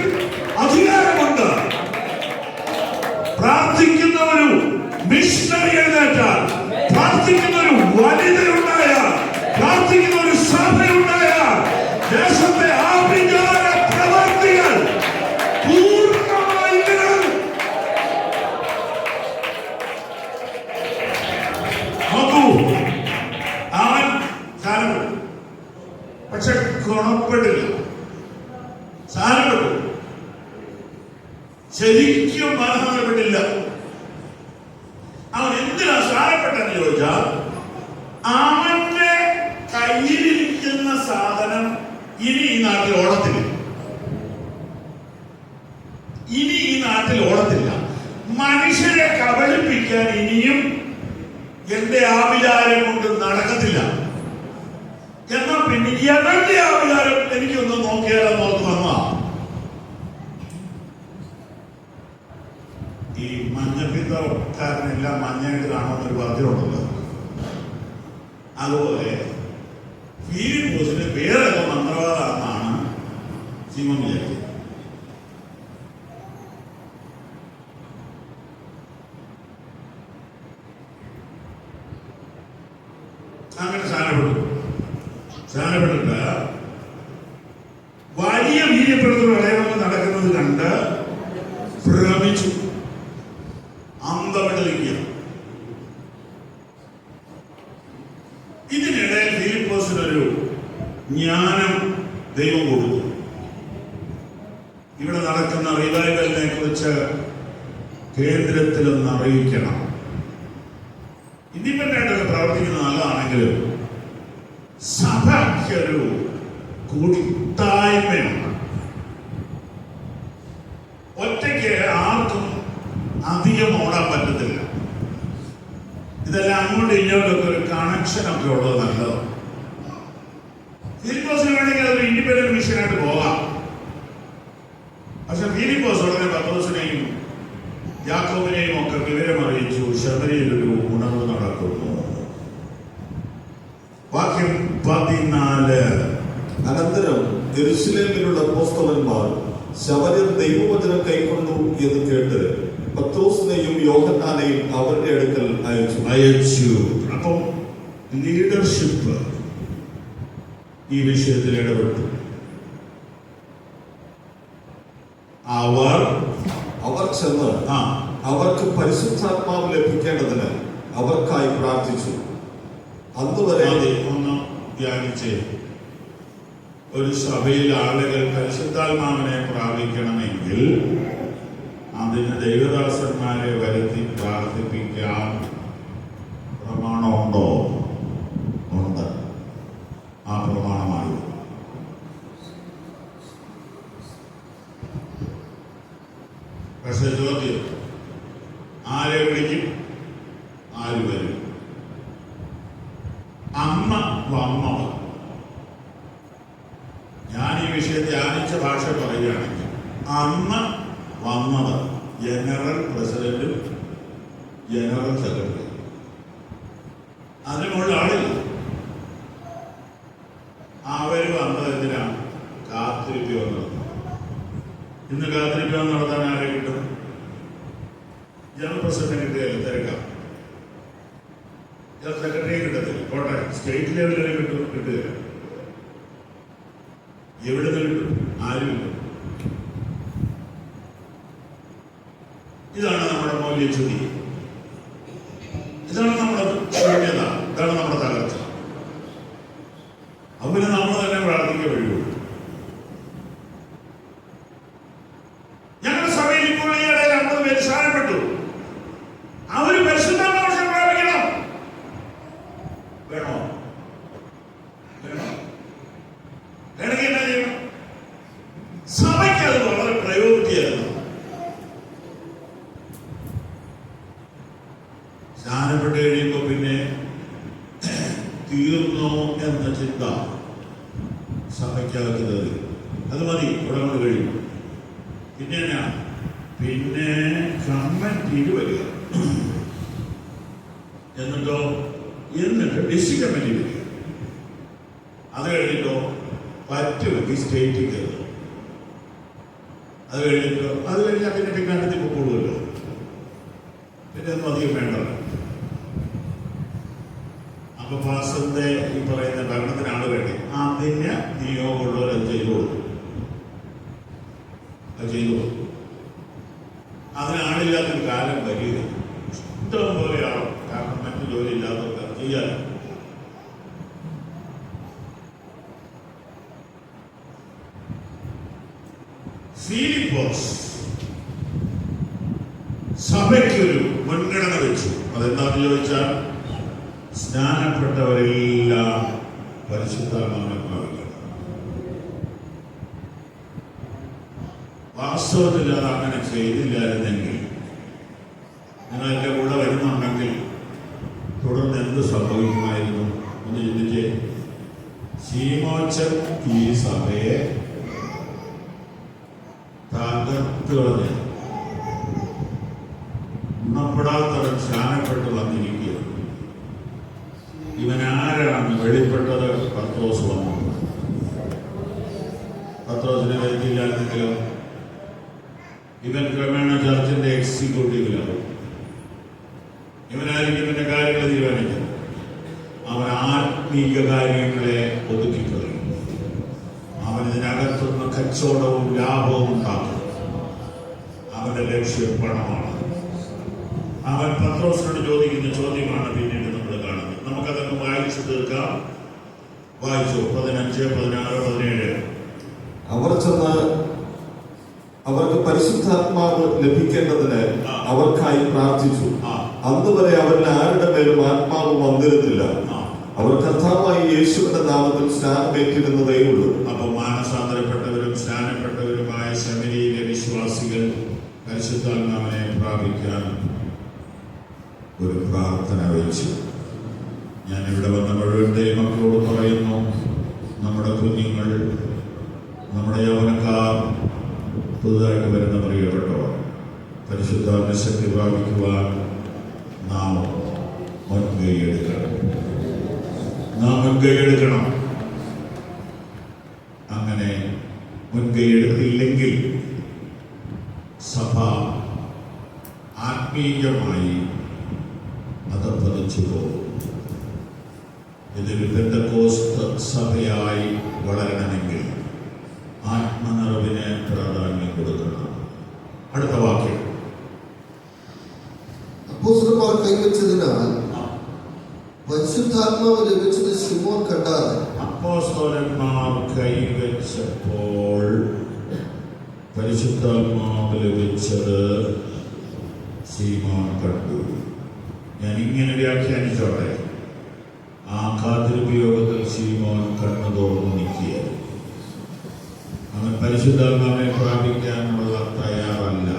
അധികാരമുണ്ട്. പ്രാർത്ഥിക്കുന്ന ഒരു മിഷണറി എഴുന്നേറ്റാൽ, പ്രാർത്ഥിക്കുന്ന ഒരു വനിതയുണ്ടായാൽ, പ്രാർത്ഥിക്കുന്ന ഒരു സഭയുണ്ടായാൽ ദേശത്തെ ആഭിചാര പ്രവർത്തികൾ പൂർണ്ണമായി നിലനിൽക്കും. നോക്കൂ, അവൻ സ്ഥാനപ്പെട്ടു, പക്ഷെ ഗുണപ്പെടില്ല. സ്ഥാനപ്പെട്ടു, ശരിക്കും മനസ്സിലാപ്പെട്ടില്ല. അവൻ എന്തിനാ സ്ഥാനപ്പെട്ടെന്ന് ചോദിച്ചാൽ, അവന്റെ കയ്യിലിരിക്കുന്ന സാധനം ഇനി ഈ നാട്ടിൽ ഓടത്തില്ല. ഇനി ഈ നാട്ടിൽ ഓടത്തില്ല. മനുഷ്യരെ കബളിപ്പിക്കാൻ ഇനിയും എന്റെ ആഭിചാരം കൊണ്ട് നടക്കത്തില്ല. എന്നാ പിന്നെ എവന്റെ ആഭിചാരം എനിക്കൊന്ന് നോക്കിയാലോ നോക്കി വന്നാ. ഈ മഞ്ഞപ്പിത്തക്കാരനെല്ലാം മഞ്ഞായിട്ട് കാണുന്നൊരു പദ്യമുണ്ടല്ലോ. അതുപോലെ ഫിലിപ്പോസിന് വേറെ മന്ത്രവാദമാണെന്നാണ് ശീമോൻ വിചാരിച്ചത്. അങ്ങനെ സ്ഥാനപ്പെട്ടിട്ട് വലിയ വീര്യപ്പെടുത്തുന്ന അടയാളങ്ങൾ നടക്കുന്നത് കണ്ട് ഭ്രമിച്ചു. അന്തമിടലിക്കുക. ഇതിനിടയിൽ ഫിലിപ്പോസിനൊരു ജ്ഞാനം ദൈവം കൊടുത്തു. ഇവിടെ നടക്കുന്ന റിവൈവലിനെ കുറിച്ച് കേന്ദ്രത്തിലൊന്ന് അറിയിക്കണം. ഇൻഡിപെൻഡൻ്റ് പ്രവർത്തിക്കുന്ന നല്ലതാണെങ്കിലും സഭയ്ക്കൊരു കൂട്ടായ്മയുണ്ട്. ഒറ്റയ്ക്ക് ആർക്കും അധികം ഓടാൻ പറ്റത്തില്ല. ഇതെല്ലാം അങ്ങോട്ടും ഇങ്ങോട്ടൊക്കെ ഒരു കണക്ഷനൊക്കെ ഉള്ളത് നല്ലതാണ്. ഫിലിപ്പോസിന് വേണമെങ്കിൽ അതൊരു ഇൻഡിപെൻഡന്റ് മിഷനായിട്ട് പോകാം. പക്ഷെ ഫിലിപ്പോസ് ഉടനെ പത്രോസിനെയും യാക്കോബിനെയും ഒക്കെ വിവരം അറിയിച്ചു, ശബരിയിലൊരു ഉണർവ് നടക്കുന്നു. വാക്യം 14. അനന്തരം യെരൂശലേമിലുള്ള അപ്പോസ്തലന്മാർ ശമര്യർ ദൈവവചനം കൈക്കൊണ്ടു എന്ന് കേട്ട് പത്രോസിനെയും യോഹന്നാനെയും അവരുടെ അടുക്കൽ അയച്ചു. അപ്പം ലീഡർഷിപ്പ് ഈ വിഷയത്തിൽ ഇടപെട്ടു. അവർ ചെന്ന് അവർക്ക് പരിശുദ്ധാത്മാവ് ലഭിക്കേണ്ടതിന് അവർക്കായി പ്രാർത്ഥിച്ചു. അതുവരെ ഒന്ന് ധ്യാനിച്ച്, ഒരു സഭയിൽ ആളുകൾ പരിശുദ്ധാത്മാവിനെ പ്രാപിക്കണമെങ്കിൽ അതിന് ദൈവദാസന്മാരെ വരുത്തി പ്രാർത്ഥിപ്പിക്കാൻ പ്രമാണമുണ്ടോ? ഉണ്ട്. ആ പ്രമാണമായി പക്ഷെ ചോദ്യം, ആരെ വിളിക്കും? ആര് വരും? അമ്മ വന്നത്, ഞാൻ ഈ വിഷയം ധ്യാനിച്ച ഭാഷ പറയുകയാണെങ്കിൽ, അമ്മ വന്നത് ജനറൽ പ്രസിഡന്റും ജനറൽ സെക്രട്ടറി, അതിന് മുകളിൽ ആളില്ല. അവര് വന്നത് എന്തിനാണ്? കാത്തിരിപ്പ് വന്നത്. ഇന്ന് കാത്തിരിപ്പ് നടത്താൻ ആരെ കിട്ടും? ജനറൽ പ്രസിഡന്റ് കിട്ടുകയല്ല, തിരക്കാം. ജനറൽ സെക്രട്ടറിയെ കിട്ടത്തില്ല. കോട്ടെ സ്റ്റേറ്റ് ലെവലിൽ കിട്ടുകയില്ല. എവിടെ നിന്ന് കിട്ടും? ആരും കിട്ടും. ഇതാണ് നമ്മുടെ മൂല്യച്യുതി, ഇതാണ് നമ്മുടെ ശൂന്യത, ഇതാണ് നമ്മുടെ തകർച്ച. അതുപോലെ നമ്മൾ തന്നെ പ്രാർത്ഥിക്കാൻ കഴിയുള്ളൂ. ഞങ്ങളുടെ സഭയിൽ ഇപ്പോൾ ഈയിടെ 50 പേര് സ്ഥാനപ്പെട്ടു. അവര് പരിശുദ്ധാത്മാവിനെ പ്രാപിക്കണം. വേണോ? വേണമെങ്കിൽ എന്നാ ചെയ്യണം? സഭയ്ക്ക് അത് വളരെ പ്രയോറിറ്റിയായിരുന്നു. സ്ഥാനപ്പെട്ട് കഴിയുമ്പോൾ പിന്നെ തീർന്നോ എന്ന ചിന്ത സഭയ്ക്കകത്ത് കയറി. അത് മതി, ഇവിടെ കൊണ്ട് കഴിയും. പിന്നെ കമ്മിറ്റിയിൽ വരിക, എന്നിട്ട് ഡിസ്ട്രിക്ട് കമ്മിറ്റി വരിക. അത് കഴിഞ്ഞിട്ടോ പറ്റുമെങ്കിൽ സ്റ്റേറ്റിൽ കയറുക. അത് കഴിഞ്ഞാൽ പിന്നെ പിന്നാട്ടത്തിൽ പൊക്കോളുമല്ലോ. പിന്നെ ഒന്നും അധികം വേണ്ടല്ലോ. അപ്പൊ മാസത്തെ ഈ പറയുന്ന ഭരണത്തിനാണ് വേണ്ടി അതിന് നിയോഗമുള്ളവർ അത് ചെയ്തു കൊടുക്കും. അതിനാളില്ലാത്തൊരു കാലം വരിക. ഇഷ്ടം പോലെയാണോ? കാരണം മറ്റു ജോലി ഇല്ലാത്തവർക്ക് അത് ചെയ്യാൻ. ഫിലിപ്പോസ് സഭയ്ക്കൊരു മുൻഗണന വെച്ചു. അതെന്താണെന്ന് ചോദിച്ചാൽ, സ്നാനപ്പെട്ടവരെല്ലാം പരിശുദ്ധാത്മാവിനെ പ്രാപിക്കണം. വാസ്തവത്തിൽ അത് അങ്ങനെ ചെയ്തില്ലായിരുന്നെങ്കിൽ, നിങ്ങൾ എൻ്റെ കൂടെ വരുന്നുണ്ടെങ്കിൽ തുടർന്ന് എന്ത് സംഭവിക്കുമായിരുന്നു എന്ന് ചിന്തിച്ച്. ശീമോച്ചൻ ഈ സഭയെ തകർത്ത് കളഞ്ഞു. ഗുണപ്പെടാത്തവൻ സ്നാനപ്പെട്ട് വന്നിരിക്കുക. ഇവനാരാണെന്ന് വെളിപ്പെട്ടത് പത്രോസ് വന്നു. പത്രോസിനെ വരുത്തിയില്ലായിരുന്നെങ്കിലോ ഇവൻ ക്രമേണ ചർച്ചിന്റെ എക്സിക്യൂട്ടീവിലാവും. ഇവനായിരിക്കും ഇവന്റെ കാര്യങ്ങൾ തീരുമാനിക്കുന്നത്. അവൻ ആത്മീക കാര്യങ്ങളെ ഒതുക്കിക്കളയും. അവൻ ഇതിനകത്തുനിന്ന് കച്ചവടവും ലാഭവും ഉണ്ടാക്കും. അവന്റെ ലക്ഷ്യം പണമാണ്. അവൻ പത്രോസിനോട് ചോദിക്കുന്ന ചോദ്യമാണ് പിന്നീട് നമ്മൾ കാണുന്നത്. നമുക്കതൊക്കെ വായിച്ചു തീർക്കാം. വായിച്ചു 15, 16, 17. അവർ ചെന്ന് അവർക്ക് പരിശുദ്ധാത്മാവ് ലഭിക്കേണ്ടതിന് അവർക്കായി പ്രാർത്ഥിച്ചു. അന്ന് വരെ അവരിൽ ആരുടെ മേലും ആത്മാവ് വന്നിരുന്നില്ല. അവർ കർത്താവായി യേശുവിന്റെ നാമത്തിൽ സ്നാനമേറ്റിരുന്നതേ ഉള്ളൂ. അപ്പോൾ മാനസാന്തരപ്പെട്ടവരും സ്നാനപ്പെട്ടവരുമായ ശമരിയിലെ വിശ്വാസികൾ പരിശുദ്ധാത്മാവിനെ പ്രാപിക്കാൻ ഒരു പ്രാർത്ഥന വെച്ചു. ഞാൻ ഇവിടെ വന്ന മുഴുവൻ ദൈവമക്കളോട് പറയുന്നു, നമ്മുടെ കുഞ്ഞുങ്ങൾ, നമ്മുടെ യൗവനക്കാർ, പുതുതായിട്ട് വരുന്ന പ്രിയപ്പെട്ടവർ പരിശുദ്ധാത്മ ശക്തി പ്രാപിക്കുവാൻ നാം മുൻകൈയെടുക്കണം. അങ്ങനെ മുൻകൈയെടുത്തില്ലെങ്കിൽ സഭ ആത്മീയമായി അധപ്പതിച്ചു പോകും. ഇതൊരു പെന്തക്കോസ്ത് സഭയായി വളരണമെങ്കിൽ ആത്മനിറവിന് പ്രാധാന്യം കൊടുക്കണം. അടുത്ത വാക്യം. അപ്പോസ്തലന്മാർ കൈവച്ചതിനാൽ പരിശുദ്ധാത്മാവ് ലഭിച്ചത് ശിമോൻ കണ്ടാൽ. അപ്പോസ്തലന്മാർ കൈവച്ചപ്പോൾ പരിശുദ്ധാത്മാവ് ലഭിച്ചത് ശിമോൻ കണ്ടു. ഞാൻ ഇങ്ങനെ വ്യാഖ്യാനിച്ചോട്ടെ, ആ കാത്തിരുപയോഗത്തിൽ ശിമോൻ കണ്ണു തോർന്നു നിൽക്കുകയായിരുന്നു. അവൻ പരിശുദ്ധാത്മാവിനെ പ്രാപിക്കാനുള്ള തയ്യാറല്ല,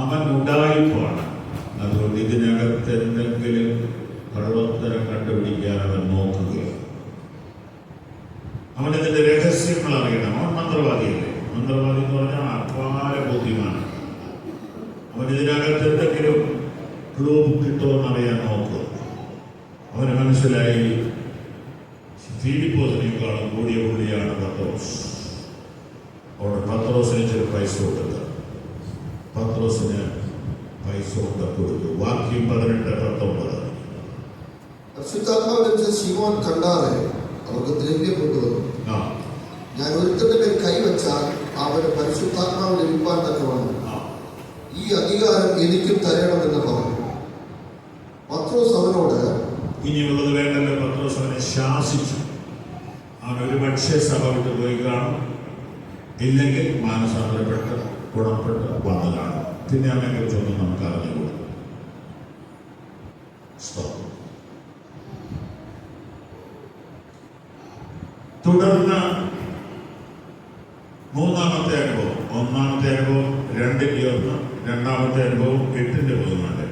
അവൻ ഉടായിപ്പാണ്. അതുകൊണ്ട് ഇതിനകത്ത് എന്തെങ്കിലും കള്ളത്തരം കണ്ടുപിടിക്കാൻ അവൻ നോക്കുകയാണ്. അവനിതിന്റെ രഹസ്യങ്ങൾ അറിയണം. അവൻ മന്ത്രവാദിയല്ലേ? മന്ത്രവാദി എന്ന് പറഞ്ഞാൽ അപാര ബുദ്ധിമാണ്. അവൻ ഇതിനകത്ത് എന്തെങ്കിലും ക്ലൂ കിട്ടുമെന്നറിയാൻ നോക്കുക. അവന് മനസ്സിലായി ഫിലിപ്പോസിനേക്കാളും കൂടിയ പുള്ളിയാണ് പത്രോസ്. അവിടെ പത്രോസിന് ചെറു പൈസ കൊടുക്കുക. പത്രോസിന് പൈസ കൊടുത്തു. വാക്യം 18-19. പരിശുദ്ധാത്മാവ് ലഭിച്ച ശിമോൻ കണ്ടാറെ അവർക്ക് ദ്രവ്യം കൊണ്ടുവന്നു. ഞാൻ ഒരുത്തന്റെ മേൽ കൈവച്ചാൽ അവന് പരിശുദ്ധാത്മാവ് ലഭിക്കാൻ തക്കവണ്ണം ഈ അധികാരം എനിക്കും തരണമെന്ന് പറഞ്ഞു. പത്രോസ് അവനോട്, ഇനിയുള്ളത് വേണ്ടല്ലോ. പത്രോസ് അവനെ ശാസിച്ചു. അവൻ ഒരു പക്ഷേ സഭ വിട്ട് പോയി കാണും, ഇല്ലെങ്കിൽ മാനസാന്തരപ്പെട്ട് ഗുണപ്പെട്ട് വന്നു കാണും. പിന്നെ അവനെ കുറിച്ചൊന്നും നമുക്ക് അറിഞ്ഞുകൂടും. തുടർന്ന് മൂന്നാമത്തെ അനുഭവം. ഒന്നാമത്തെ അനുഭവം 2:1, രണ്ടാമത്തെ അനുഭവം 8:14.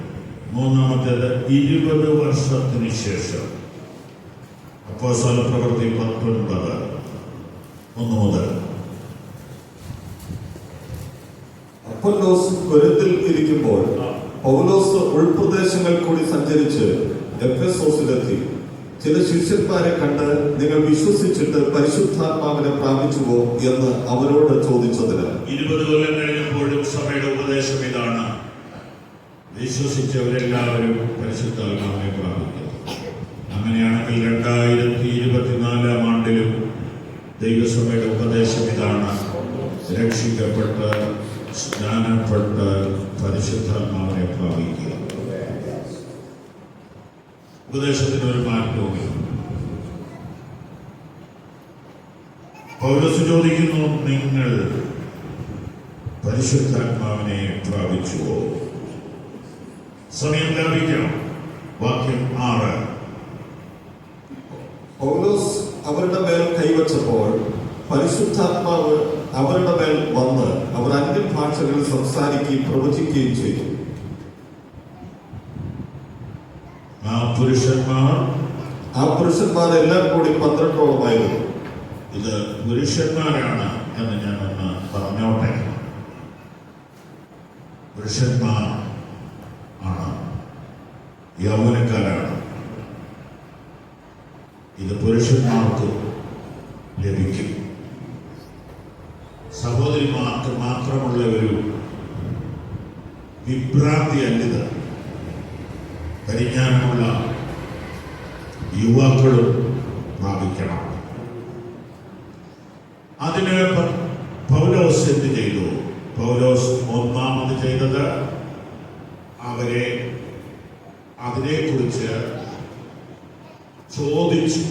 മൂന്നാമത്തേത് 20 വർഷത്തിന് ശേഷം. അപ്പോസ്തലപ്രവൃത്തി 19:1 മുതൽ. അപ്പൊല്ലോസ് കൊരിന്തിൽ ഇരിക്കുമ്പോൾ പൗലോസ് ഉൾപ്രദേശങ്ങൾ കൂടി സഞ്ചരിച്ച് എഫെസോസിലെത്തി. ചില ശിഷ്യന്മാരെ കണ്ട്, നിങ്ങൾ വിശ്വസിച്ചിട്ട് പരിശുദ്ധാത്മാവിനെ പ്രാപിച്ചുവോ എന്ന് അവരോട് ചോദിച്ചതിന് 20 കൊല്ലം കഴിഞ്ഞപ്പോഴും സഭയുടെ ഉപദേശം ഇതാണ്: വിശ്വസിച്ചവരെല്ലാവരും പരിശുദ്ധാത്മാവിനെ പ്രാപിക്കും. അങ്ങനെയാണെങ്കിൽ 2024 ആണ്ടിലും ദൈവസഭയുടെ ഉപദേശം ഇതാണ്: രക്ഷിക്കപ്പെട്ട് സ്നാനപ്പെട്ട് പരിശുദ്ധാത്മാവിനെ പ്രാപിക്കുക. ഉപദേശത്തിനൊരു മാറ്റവുമില്ല. പൗലോസ് ചോദിക്കുന്നു, നിങ്ങൾ പരിശുദ്ധാത്മാവിനെ പ്രാപിച്ചുവോ? സമയം ലാഭിക്കണം. വാക്യം 6. പൗലോസ് അവരുടെ മേൽ കൈവച്ചപ്പോൾ പരിശുദ്ധാത്മാവ് അവരുടെ മേൽ വന്ന് അവർ അന്യഭാഷകളിൽ സംസാരിക്കുകയും പ്രവചിക്കുകയും ചെയ്തു. ആ പുരുഷന്മാരെല്ലാം കൂടി 12ഓളമായിരുന്നു. ഇത് പുരുഷന്മാരാണ് എന്ന് ഞാനൊന്ന് പറഞ്ഞോട്ടെ. പുരുഷന്മാർ ആണ്, യൗവനക്കാരാണ്. ഇത് പുരുഷന്മാർക്ക് ലഭിക്കും. സഹോദരിമാർക്ക് മാത്രമുള്ള ഒരു വിഭ്രാന്തി അല്ലിത്. പരിജ്ഞാനമുള്ള യുവാക്കളും പ്രാപിക്കണം. അതിന് പൗലോസ് എന്ത് ചെയ്തു? പൗലോസ് ഒന്നാമത് ചെയ്തത് അതിനെക്കുറിച്ച് ചോദിച്ചു.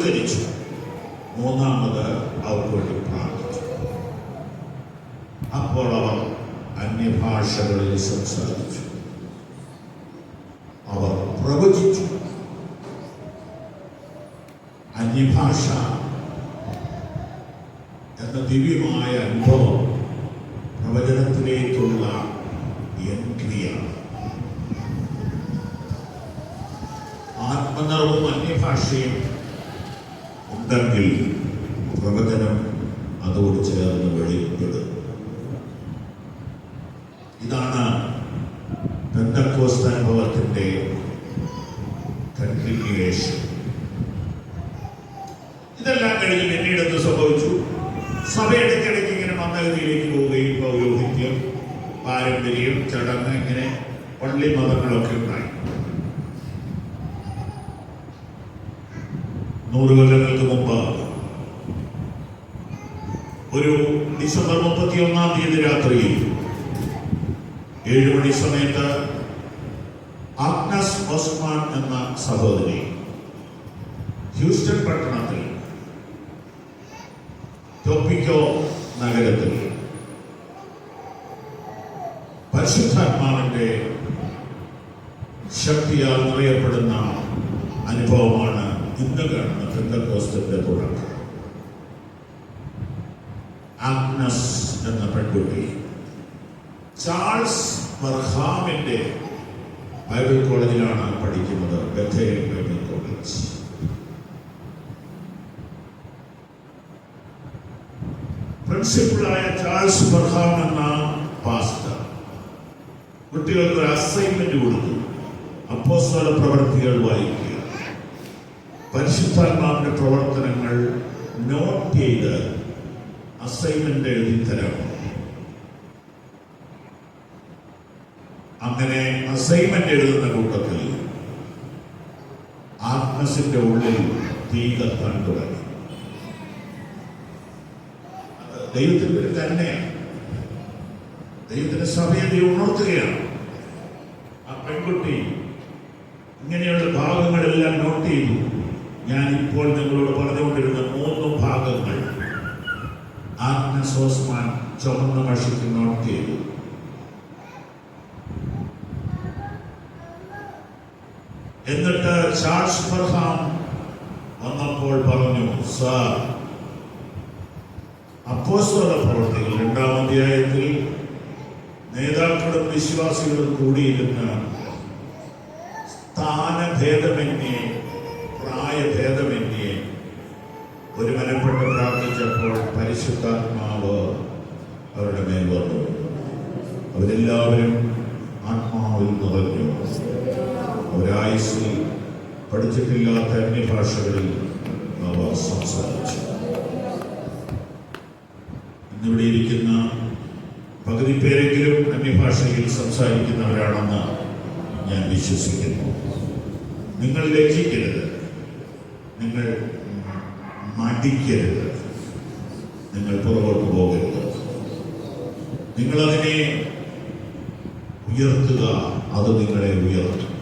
സ്വീകരിച്ചു. മൂന്നാമത് അവർക്ക് വേണ്ടി പ്രാർത്ഥിച്ചു. അപ്പോൾ അവർ അന്യഭാഷകളിൽ സംസാരിച്ചു, അവർ പ്രവചിച്ചു. അന്യഭാഷ എന്ന ദിവ്യമായ അനുഭവം പ്രവചനത്തിലേക്കുള്ള എൻട്രിയാണ്. ആത്മനിറവും അന്യഭാഷയും ഉണ്ടെങ്കിൽ പ്രവചനം അതോട് ചേർന്ന് വെളിപ്പെടും. ഇതാണ് പെന്തക്കോസ്ത് അനുഭവത്തിന്റെ കണ്ടിന്യൂവേഷൻ. ഇതെല്ലാം കഴിഞ്ഞ് പിന്നീട് എന്ത് സംഭവിച്ചു? സഭ ഇടയ്ക്കിടയ്ക്ക് ഇങ്ങനെ മന്ദഗതിയിലേക്ക് പോവുകയും പൗരോഹിത്യം, പാരമ്പര്യം, ചടങ്ങ്, ഇങ്ങനെ പള്ളി മതങ്ങളൊക്കെ ഉണ്ടായി. 100 കൊല്ലങ്ങൾക്ക് മുമ്പ് ഒരു ഡിസംബർ 31-ാം തീയതി രാത്രിയിൽ 7 മണി സമയത്ത് ആഗ്നസ് ഓസ്മാൻ എന്ന സഹോദരി ഹ്യൂസ്റ്റൺ പട്ടണത്തിൽ ടോപ്പിക്കോ നഗരത്തിൽ പരിശുദ്ധാത്മാവിന്റെ ശക്തിയാൽ നിറയപ്പെടുന്ന അനുഭവമാണ് ഇന്ന് കാണുന്ന പെന്തക്കോസ്തിന്റെ തുടക്കം. ആഗ്നസ് എന്ന പെൺകുട്ടി ചാൾസ് ബർഹാമിന്റെ ബൈബിൾ കോളേജിലാണ് പഠിക്കുന്നത്, ബഥേൽ ബൈബിൾ കോളേജ്. പ്രിൻസിപ്പളായ ചാൾസ് ബർഹാം എന്ന പാസ്റ്റർ കുട്ടികൾക്ക് ഒരു അസൈൻമെന്റ് കൊടുത്തു. അപ്പോസ്തല പ്രവർത്തികൾ വായിക്കുക, പരിശുദ്ധാത്മാവിന്റെ പ്രവർത്തനങ്ങൾ നോട്ട് ചെയ്ത് അസൈൻമെന്റ് എഴുതി തരാം. അങ്ങനെ അസൈൻമെന്റ് എഴുതുന്ന കൂട്ടത്തിൽ ആഗ്നസിന്റെ ഉള്ളിൽ തീ കത്താൻ തുടങ്ങി. ദൈവത്തിന്റെ ഒരു തന്നെയാണ്, ദൈവത്തിന്റെ സഭയെ ഉണർത്തുകയാണ്. ആ പെൺകുട്ടി ഇങ്ങനെയുള്ള ഭാഗങ്ങളെല്ലാം നോട്ട് ചെയ്തു. ഞാൻ ഇപ്പോൾ നിങ്ങളോട് പറഞ്ഞുകൊണ്ടിരുന്ന 3 ഭാഗങ്ങൾ ആഗ്നസ് ഓസ്മാൻ ചുമന്ന മഷിക്ക് നോട്ട് ചെയ്തു. എന്നിട്ട് ചാൾസ് ബർഹാം വന്നപ്പോൾ പറഞ്ഞു, സാർ, അപ്പോസ്തല പ്രവർത്തികൾ 2-ാം അധ്യായത്തിൽ നേതാക്കളും വിശ്വാസികളും കൂടിയിരുന്ന് സ്ഥാനഭേദമന്യേ, പ്രായഭേദമന്യേ ഒരു മനപ്പെട്ട് പ്രാർത്ഥിച്ചപ്പോൾ പരിശുദ്ധാത്മാവ് അവരുടെ മേൽ വന്നു. അവരെല്ലാവരും ആത്മാവിൽ നിറഞ്ഞു. ഒരായുസ്സിൽ പഠിച്ചിട്ടില്ലാത്ത അന്യഭാഷകളിൽ അവർ സംസാരിച്ചു. ഇന്നിവിടെ ഇരിക്കുന്ന പകുതി പേരെങ്കിലും അന്യഭാഷയിൽ സംസാരിക്കുന്നവരാണെന്ന് ഞാൻ വിശ്വസിക്കുന്നു. നിങ്ങൾ ലജ്ജിക്കരുത്, നിങ്ങൾ മടിക്കരുത്, നിങ്ങൾ പുറകോട്ട് പോകരുത്. നിങ്ങളതിനെ ഉയർത്തുക, അത് നിങ്ങളെ ഉയർത്തും.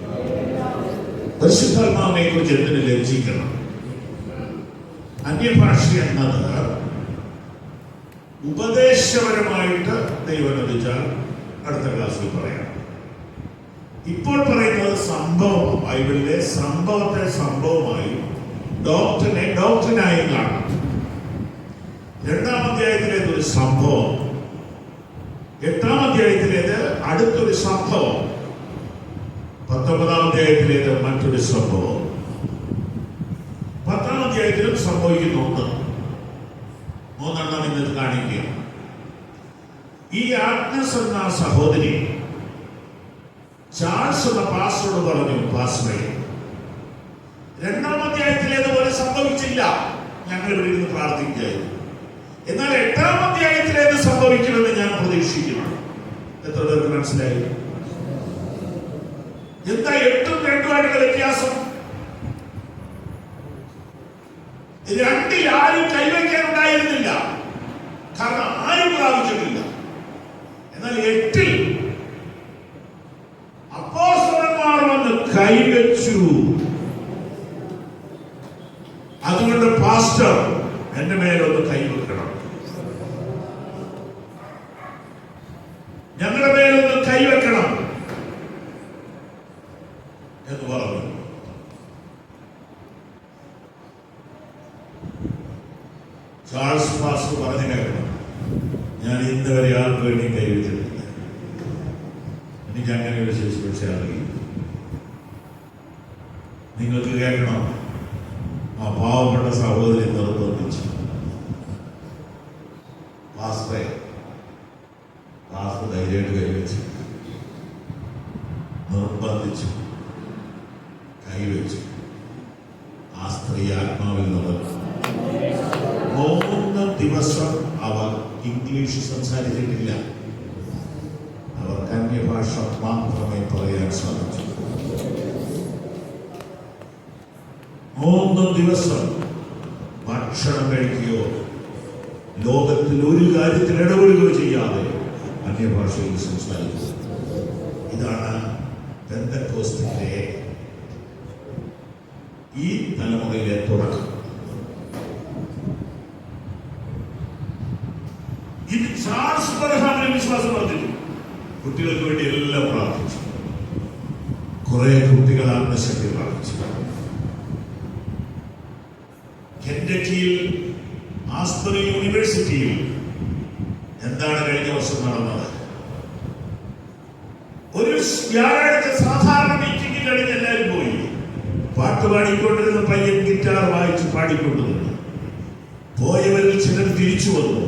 പരിശുദ്ധാത്മാവിനെ കുറിച്ച് എന്തിനു ലജ്ജിക്കണം? അന്യഭാഷ എന്നത് ഉപദേശപരമായിട്ട് ദൈവം അനുവദിച്ചാൽ അടുത്ത ക്ലാസ്സിൽ പറയാം. ഇപ്പോൾ പറയുന്നത് സംഭവം, ബൈബിളിലെ സംഭവത്തെ സംഭവമായും ഡോക്ടറിനെ ഡോക്ടറിനായും കാണാം. 2-ാം അധ്യായത്തിലേത് ഒരു സംഭവം, 8-ാം അധ്യായത്തിലേത് അടുത്തൊരു സംഭവം, 19-ാം അധ്യായത്തിലേത് മറ്റൊരു സംഭവം. 10-ാം അധ്യായത്തിലും സംഭവിക്കുന്നുണ്ട്. 3 ഇന്നത് കാണിക്കുക. ഈ ആഗ്നസ് എന്ന സഹോദരി ചാൾസ് എന്ന പാസ്റ്ററോട് പറഞ്ഞു, പാസ്റ്ററെ, 2-ാം അധ്യായത്തിലേതുപോലെ സംഭവിച്ചില്ല, ഞങ്ങൾ ഇവിടെ ഇരുന്ന് പ്രാർത്ഥിക്കുകയായിരുന്നു. എന്നാൽ 8-ാം അധ്യായത്തിലേത് സംഭവിക്കുമെന്ന് ഞാൻ പ്രതീക്ഷിക്കുന്നു. എത്ര പേർക്ക് മനസ്സിലായി? എന്താ 8-ഉം 2-ഉമായിട്ടുള്ള വ്യത്യാസം? 2-ൽ ആരും കൈവയ്ക്കാനുണ്ടായിരുന്നില്ല, കാരണം ആരും പ്രാപിച്ചിട്ടില്ല. എന്നാൽ 8-ൽ അപ്പോസ്തലന്മാർ വന്ന് കൈവച്ചു. അതുകൊണ്ട് പാസ്റ്റർ എന്റെ മേലൊന്ന് കൈവെക്കണം, ഞങ്ങളുടെ മേലൊന്ന് കൈവെക്കണം എന്ന് പറഞ്ഞു. ചാൾസ് പാസ്റ്റർ പറഞ്ഞു കേൾക്കണം, ഞാൻ ഇന്നുവരെ ആൾക്ക് വേണ്ടി കൈവച്ചിട്ടില്ല, എനിക്ക് അങ്ങനെ ഒരു ശുശ്രൂഷ അറിയില്ല. നിങ്ങൾക്ക് കേൾക്കണം, ആ പാവപ്പെട്ട സഹോദരി നിർബന്ധിച്ചു. പാസ്റ്റർ ധൈര്യമായിട്ട് കൈവച്ചു, നിർബന്ധിച്ചു, കൈവച്ചു. ആ സ്ത്രീ ആത്മാവിൽ നടന്നു. 3 ദിവസം അവർ ഇംഗ്ലീഷ് സംസാരിച്ചിട്ടില്ല. അവർക്ക് അന്യഭാഷ മാത്രമേ പറയാൻ സാധിച്ചു. 3 ദിവസം ഭക്ഷണം കഴിക്കുകയോ ലോകത്തിൽ ഒരു കാര്യത്തിൽ ഇടപെടുകയോ ചെയ്യാതെ അന്യഭാഷയിൽ സംസാരിക്കുക. ഇതാണ് പെന്തക്കോസ്തിന്റെ ഈ തലമുറയിലെ തുടക്കം. ഇത് ചാൾസ് സ്പർഹാമിനെ വിശ്വാസം വർദ്ധിച്ചു. കുട്ടികൾക്ക് വേണ്ടി എല്ലാം പ്രാർത്ഥിച്ചു. കുറെ കുട്ടികൾ ആത്മശക്തി പ്രാർത്ഥിച്ചു. കെൻഡക്കിയിൽ ആസ്പറി യൂണിവേഴ്സിറ്റിയിൽ എന്താണ് കഴിഞ്ഞ വർഷം നടന്നത്? ഒരു വ്യാഴാഴ്ച സാധാരണ മീറ്റിംഗ് കഴിഞ്ഞ് എല്ലാവരും പോയി. പാട്ട് പാടിക്കൊണ്ടിരുന്ന പയ്യൻ ഗിറ്റാർ വായിച്ച് പാടിക്കൊണ്ടിരുന്നു. പോയവരിൽ ചിലർ തിരിച്ചു വന്നു.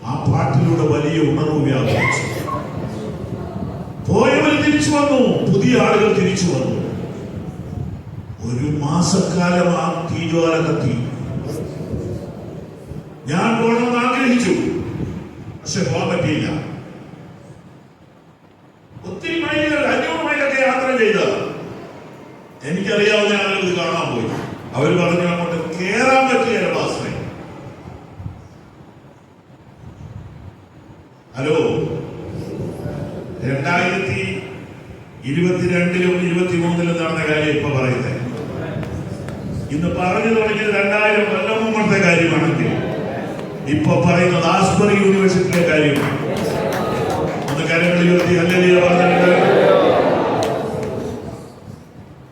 ആ പാട്ടിലൂടെ വലിയ ഉണർവ് വ്യാപിച്ചു. പോയവർ തിരിച്ചു വന്നു, പുതിയ ആളുകൾ തിരിച്ചു വന്നു. 1 മാസക്കാലം ആ തീജ്വാല കത്തി. ഞാൻ പോകണമെന്ന് ആഗ്രഹിച്ചു, പക്ഷെ പോകാൻ പറ്റിയില്ല. ഒത്തിരി മൈലുകൾ, 500 മൈലൊക്കെ യാത്ര ചെയ്ത എനിക്കറിയാവുന്ന ആളുകൾ ഇത് കാണാൻ പോയി. അവർ പറഞ്ഞു അങ്ങോട്ട് കേറാൻ പറ്റിയ ബാസിനെ. ഹലോ, 2022-ലും 2023-ലും നടന്ന കാര്യം ഇപ്പൊ പറയുന്നത്. ഇന്ന് പറഞ്ഞു തുടങ്ങിയത് 2000 കൊല്ലം മുമ്പത്തെ കാര്യമാണെങ്കിൽ ഇപ്പൊ പറയുന്നത് ആസ്പറി യൂണിവേഴ്സിറ്റിയിലെ കാര്യമാണ്. ഒന്ന് കാര്യങ്ങളിൽ ഉയർത്തി ഹല്ലേലൂയ പറഞ്ഞിട്ടുണ്ട്.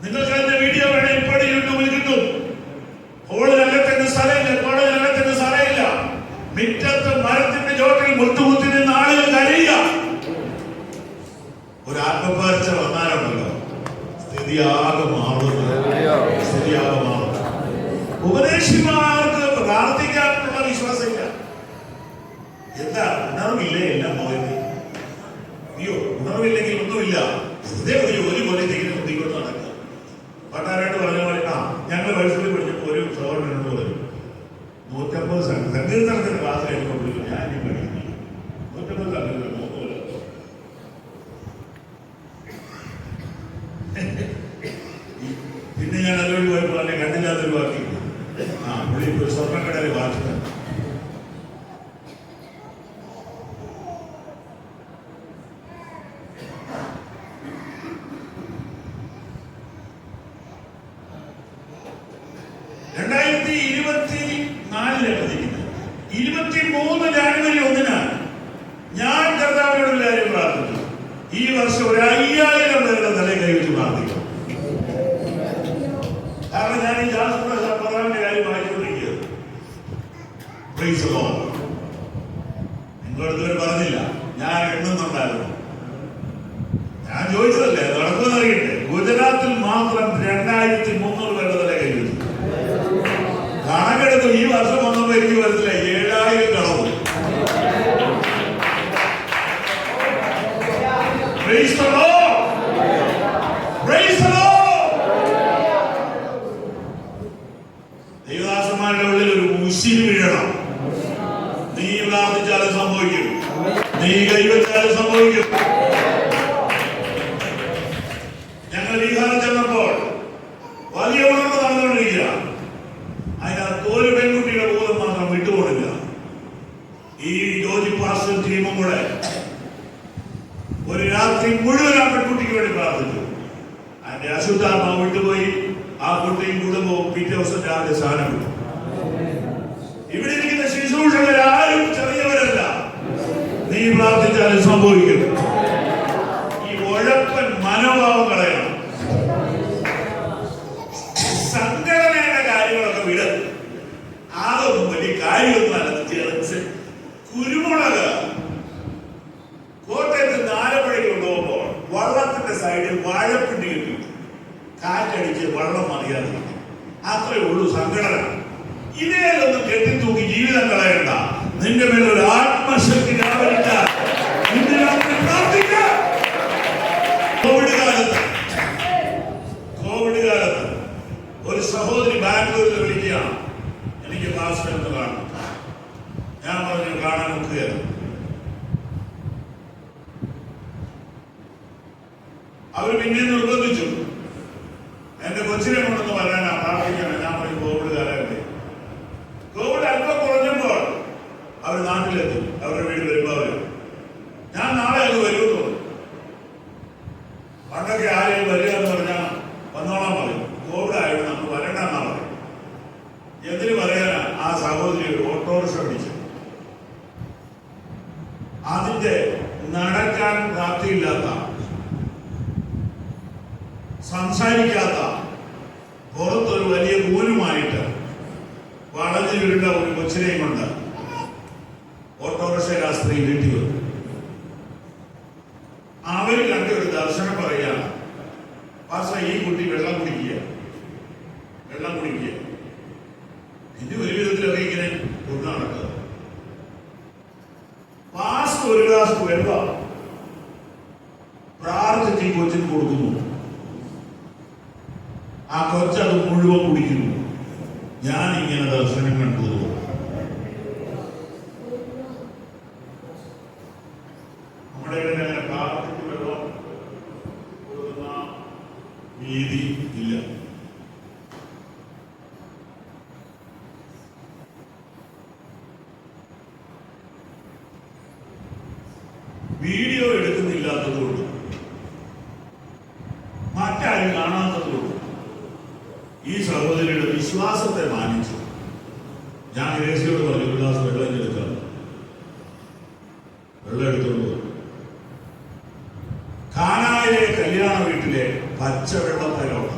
നിങ്ങൾക്ക് അതിന്റെ വീഡിയോ വേണേ ഇപ്പോഴും യൂട്യൂബിൽ കിട്ടും. ഹോളിനകത്തിന് സ്ഥലമില്ല, കോളേജിനകത്തിന് സ്ഥലമില്ല. മിറ്റത്ത് മരത്തിന്റെ ചോട്ടിൽ മുട്ടുകുത്തി നിന്ന് ആളുകൾ കരയുക. ഒരു ആത്മപരീക്ഷ വന്നാലുണ്ടല്ലോ സ്ഥിതിയാകെ മാറുന്നു. ഉപദേശിമാർക്ക് പ്രാർത്ഥിക്കാനുള്ള വിശ്വാസമില്ല. എന്താ ഉണർവില്ലേ? എല്ലാം പോയത്. അയ്യോ, ഉണർവില്ലെങ്കിൽ ഒന്നുമില്ല. ഒരു പോലെ തെങ്ങിനെ കുത്തിക്കൊണ്ട് നടക്കുക. പട്ടാരായിട്ട് പറഞ്ഞ പോലെ ഞങ്ങൾ വയസ്സിൽ പഠിച്ചപ്പോൾ ഒരു സഹോദരനോട് പറഞ്ഞു, 150 സങ്കീർത്തനത്തിന്റെ ക്ലാസ് കഴിഞ്ഞപ്പോൾ ഞാൻ ഇനി പഠിക്കുന്നു. 150 സങ്കീർത്തനം 3 കൊല്ലം. പിന്നെ ഞാൻ അതുവഴി പോയപ്പോൾ അല്ലെ കണ്ടില്ലാത്തൊരു ബാക്കി പുള്ളി ഒരു സ്വർണ്ണക്കടയിൽ ബാധിച്ചു. ജനുവരി 1 ഞാൻ കർത്താവിനോട് ഒരു കാര്യം പ്രാർത്ഥിച്ചു. ഈ വർഷം 5000 പേരുടെ തലയിൽ കൈവച്ച് പ്രാർത്ഥിക്കും. കാരണം ഞാൻ ഈ ജാസ്പ്രധാന്റെ കാര്യം വായിച്ചുകൊണ്ടിരിക്കുകയാണ്. നിങ്ങളടുത്തവർ പറഞ്ഞില്ല, ഞാൻ എണ്ണുന്നുണ്ടായിരുന്നു. ഞാൻ ചോദിച്ചതല്ലേ, നടക്കുമെന്ന് അറിയട്ടെ. ഗുജറാത്തിൽ മാത്രം 2300 പേരുടെ തലയിൽ കൈവച്ചു. കണക്കെടുത്തു. ഈ വർഷം വന്നപ്പോ എനിക്ക് മനസ്സിലായി 7000 കടന്നു. Praise the Lord. Praise the Lord. ദൈവദാസന്മാരുടെ ഉള്ളിൽ ഒരു മുശിരി വീഴണം. നീ പ്രാർത്ഥിച്ചാലും സംഭവിക്കും, നീ കൈവച്ചാലും സംഭവിക്കും. ഞങ്ങൾ ബീഹാറിൽ ചെന്നപ്പോൾ വലിയ ഉണർവ് നടന്നുകൊണ്ടിരിക്കുക. അതിനകത്ത് ഒരു പെൺകുട്ടിയുടെ ബോധം മാത്രം വിട്ടുപോണില്ല. ഈ ജോജി പാസ്റ്റർ ടീമും കൂടെ ഒരു രാത്രി മുഴുവൻ ആ പെൺകുട്ടിക്ക് വേണ്ടി പ്രാർത്ഥിച്ചു. അതിന്റെ അശുദ്ധാത്മാവ് വിട്ടുപോയി. ആ കുട്ടിയും കുടുംബവും പിറ്റേ ദിവസം രാവിലെ സാധനം വിട്ടു. ശുശ്രൂഷകരാരും ചെറിയവരല്ല. നീ പ്രാർത്ഥിച്ചാലും സംഭവിക്കും. ഈ ഉഴപ്പൻ മനോഭാവം കളയണം. സംഘടനയുടെ കാര്യങ്ങളൊക്കെ വിട്. അതൊന്നും വലിയ കാര്യമൊന്നും അല്ല. ചേർച്ച് കുരുമുളക് കോട്ടയത്ത് ആലപ്പുഴയ്ക്ക് കൊണ്ടുപോകുമ്പോൾ വള്ളത്തിന്റെ സൈഡിൽ വാഴപ്പിണ്ടി കിട്ടി. കാറ്റടിച്ച് വള്ളം മറിയാതെ. അത്രയേ ഉള്ളൂ സംഘടന. ഇതേലൊന്നും കെട്ടിത്തൂക്കി ജീവിതം കളയണ്ട. നിന്റെ മേൽ ഒരു ആത്മശക്തി വ്യാപരിക്കാൻ കോവിഡ് കാലത്ത് ഒരു സഹോദരി ബാംഗ്ലൂരിൽ വിളിക്കുകയാണ്, എനിക്ക് പാസ്റ്റർ എന്ന് കാണും. ഞാൻ പറഞ്ഞു കാണാൻ നോക്കുകയാണ്. അവർ പിന്നെ നിർബന്ധിച്ചു, എന്റെ കൊച്ചിനെ കൊണ്ടൊന്ന് വരാനാ പ്രാർത്ഥിക്കണം. ഞാൻ പറഞ്ഞു കോവിഡ് കാലഘട്ടം. കോവിഡ് അല്പം കുറഞ്ഞപ്പോൾ അവർ നാട്ടിലെത്തി. അവരുടെ വീട് വരുമ്പോൾ ഞാൻ നാളെ അത് വരുമെന്ന് പറഞ്ഞു. പണ്ടൊക്കെ ആരെയും വരിക എന്ന് പറഞ്ഞാൽ വന്നോളാൻ പറയും. കോവിഡ് ആയിട്ട് നമ്മൾ വരണ്ടെന്നാ പറയും. എന്തിനു പറയാനാ? ആ സഹോദരി ഒരു ഓട്ടോറിക്ഷ പിടിച്ചു. അതിന്റെ നടക്കാൻ പ്രാപ്തിയില്ലാത്ത, സംസാരിക്കാത്ത, പുറത്തൊരു വലിയ കൂനുമായിട്ട് വളഞ്ഞു വീണ്ട ഒരു കൊച്ചിനെയും കൊണ്ട് ഓട്ടോറിക്ഷയിൽ ആ സ്ത്രീ വീട്ടിൽ വന്നു. അവര് കണ്ട ഒരു ദർശനം പറയുകയാണ്, പാസ്റ്റർ ഈ കുട്ടി വെള്ളം കുടിക്കുക. ഇത് ഒരു വിധത്തിലൊക്കെ ഇങ്ങനെ കൊണ്ടു നടക്കുക. പാസ്റ്റർ ഒരു ഗ്ലാസ് വെള്ളം പ്രാർത്ഥിച്ച് ഈ കൊച്ചിന് കൊടുക്കുന്നു. ആ കൊച്ചത് മുഴുവൻ കുടിക്കുന്നു. ഞാൻ ഇങ്ങനെ ദർശനം കണ്ടു. നമ്മുടെ ഇവിടെ അങ്ങനെ പ്രാർത്ഥിച്ച് വെള്ളം കൊടുക്കുന്ന രീതി ഇല്ല. വീഡിയോ എടുക്കുന്നില്ലാത്തതുകൊണ്ട്, മറ്റാരും കാണാത്തതുകൊണ്ട് ഈ സഹോദരിയുടെ വിശ്വാസത്തെ മാനിച്ചു. ഞാൻ ഗ്രേസിയോട് പറഞ്ഞു, ഒരു ഗ്ലാസ് വെള്ളം എടുക്കാം. വെള്ളം എടുത്തോളൂ. കാനായിലെ കല്യാണ വീട്ടിലെ പച്ചവെള്ളത്തിലോട്ട്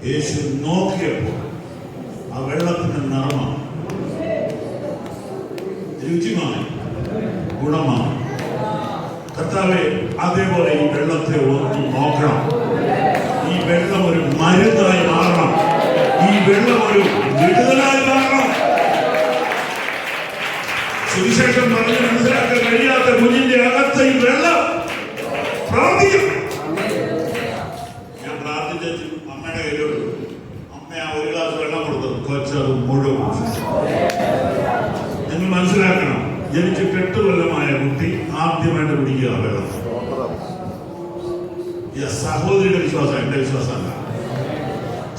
യേശു നോക്കിയപ്പോൾ ആ വെള്ളത്തിന്റെ നിറമാണ്, രുചിമാണ്, ഗുണമാണ്. കർത്താവേ, അതേപോലെ ഈ വെള്ളത്തെ ഒന്ന് നോക്കണം. ഈ വെള്ളം ഒരു മരുന്നായി മാറണം. ഈ വെള്ളം ഒരു വിടുതലായി മാറണം. സുവിശേഷം പറഞ്ഞ് മനസ്സിലാക്കാൻ കഴിയാത്ത കുഞ്ഞിന്റെ അകത്ത് ഈ വെള്ളം പ്രവർത്തിക്കും. ഞാൻ പ്രാർത്ഥിച്ച അമ്മയുടെ കയ്യിലോട്ട് അമ്മ ആ ഒരു ഗ്ലാസ് വെള്ളം കൊടുത്തത് കൊച്ചത് മുഴുവൻ. നിങ്ങൾ മനസ്സിലാക്കണം, എനിക്ക് 8 കൊല്ലമായ കുട്ടി ആദ്യമായിട്ട് കുടിക്കുക വെള്ളം. സഹോദരിയുടെ വിശ്വാസം എന്റെ വിശ്വാസമല്ല,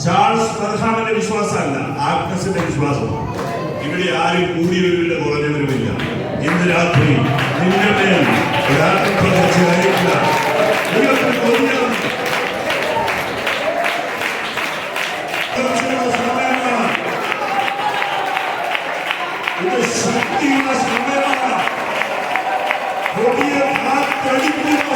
ചാൾസ് ഫർഹാമിന്റെ വിശ്വാസമല്ല, ആഗ്നസിന്റെ വിശ്വാസം. ഇവിടെ ആരും കൂടിയവരുമില്ല, കുറഞ്ഞവരുമില്ല. ഇന്ന് രാത്രി നിന്റെ മേൽ ഒരാത്മപ്രവർത്തിയായിട്ടില്ല. ഇത് ശക്തിയുള്ള സമയമാണ്. കൊടിയ കാറ്റടിക്കുന്ന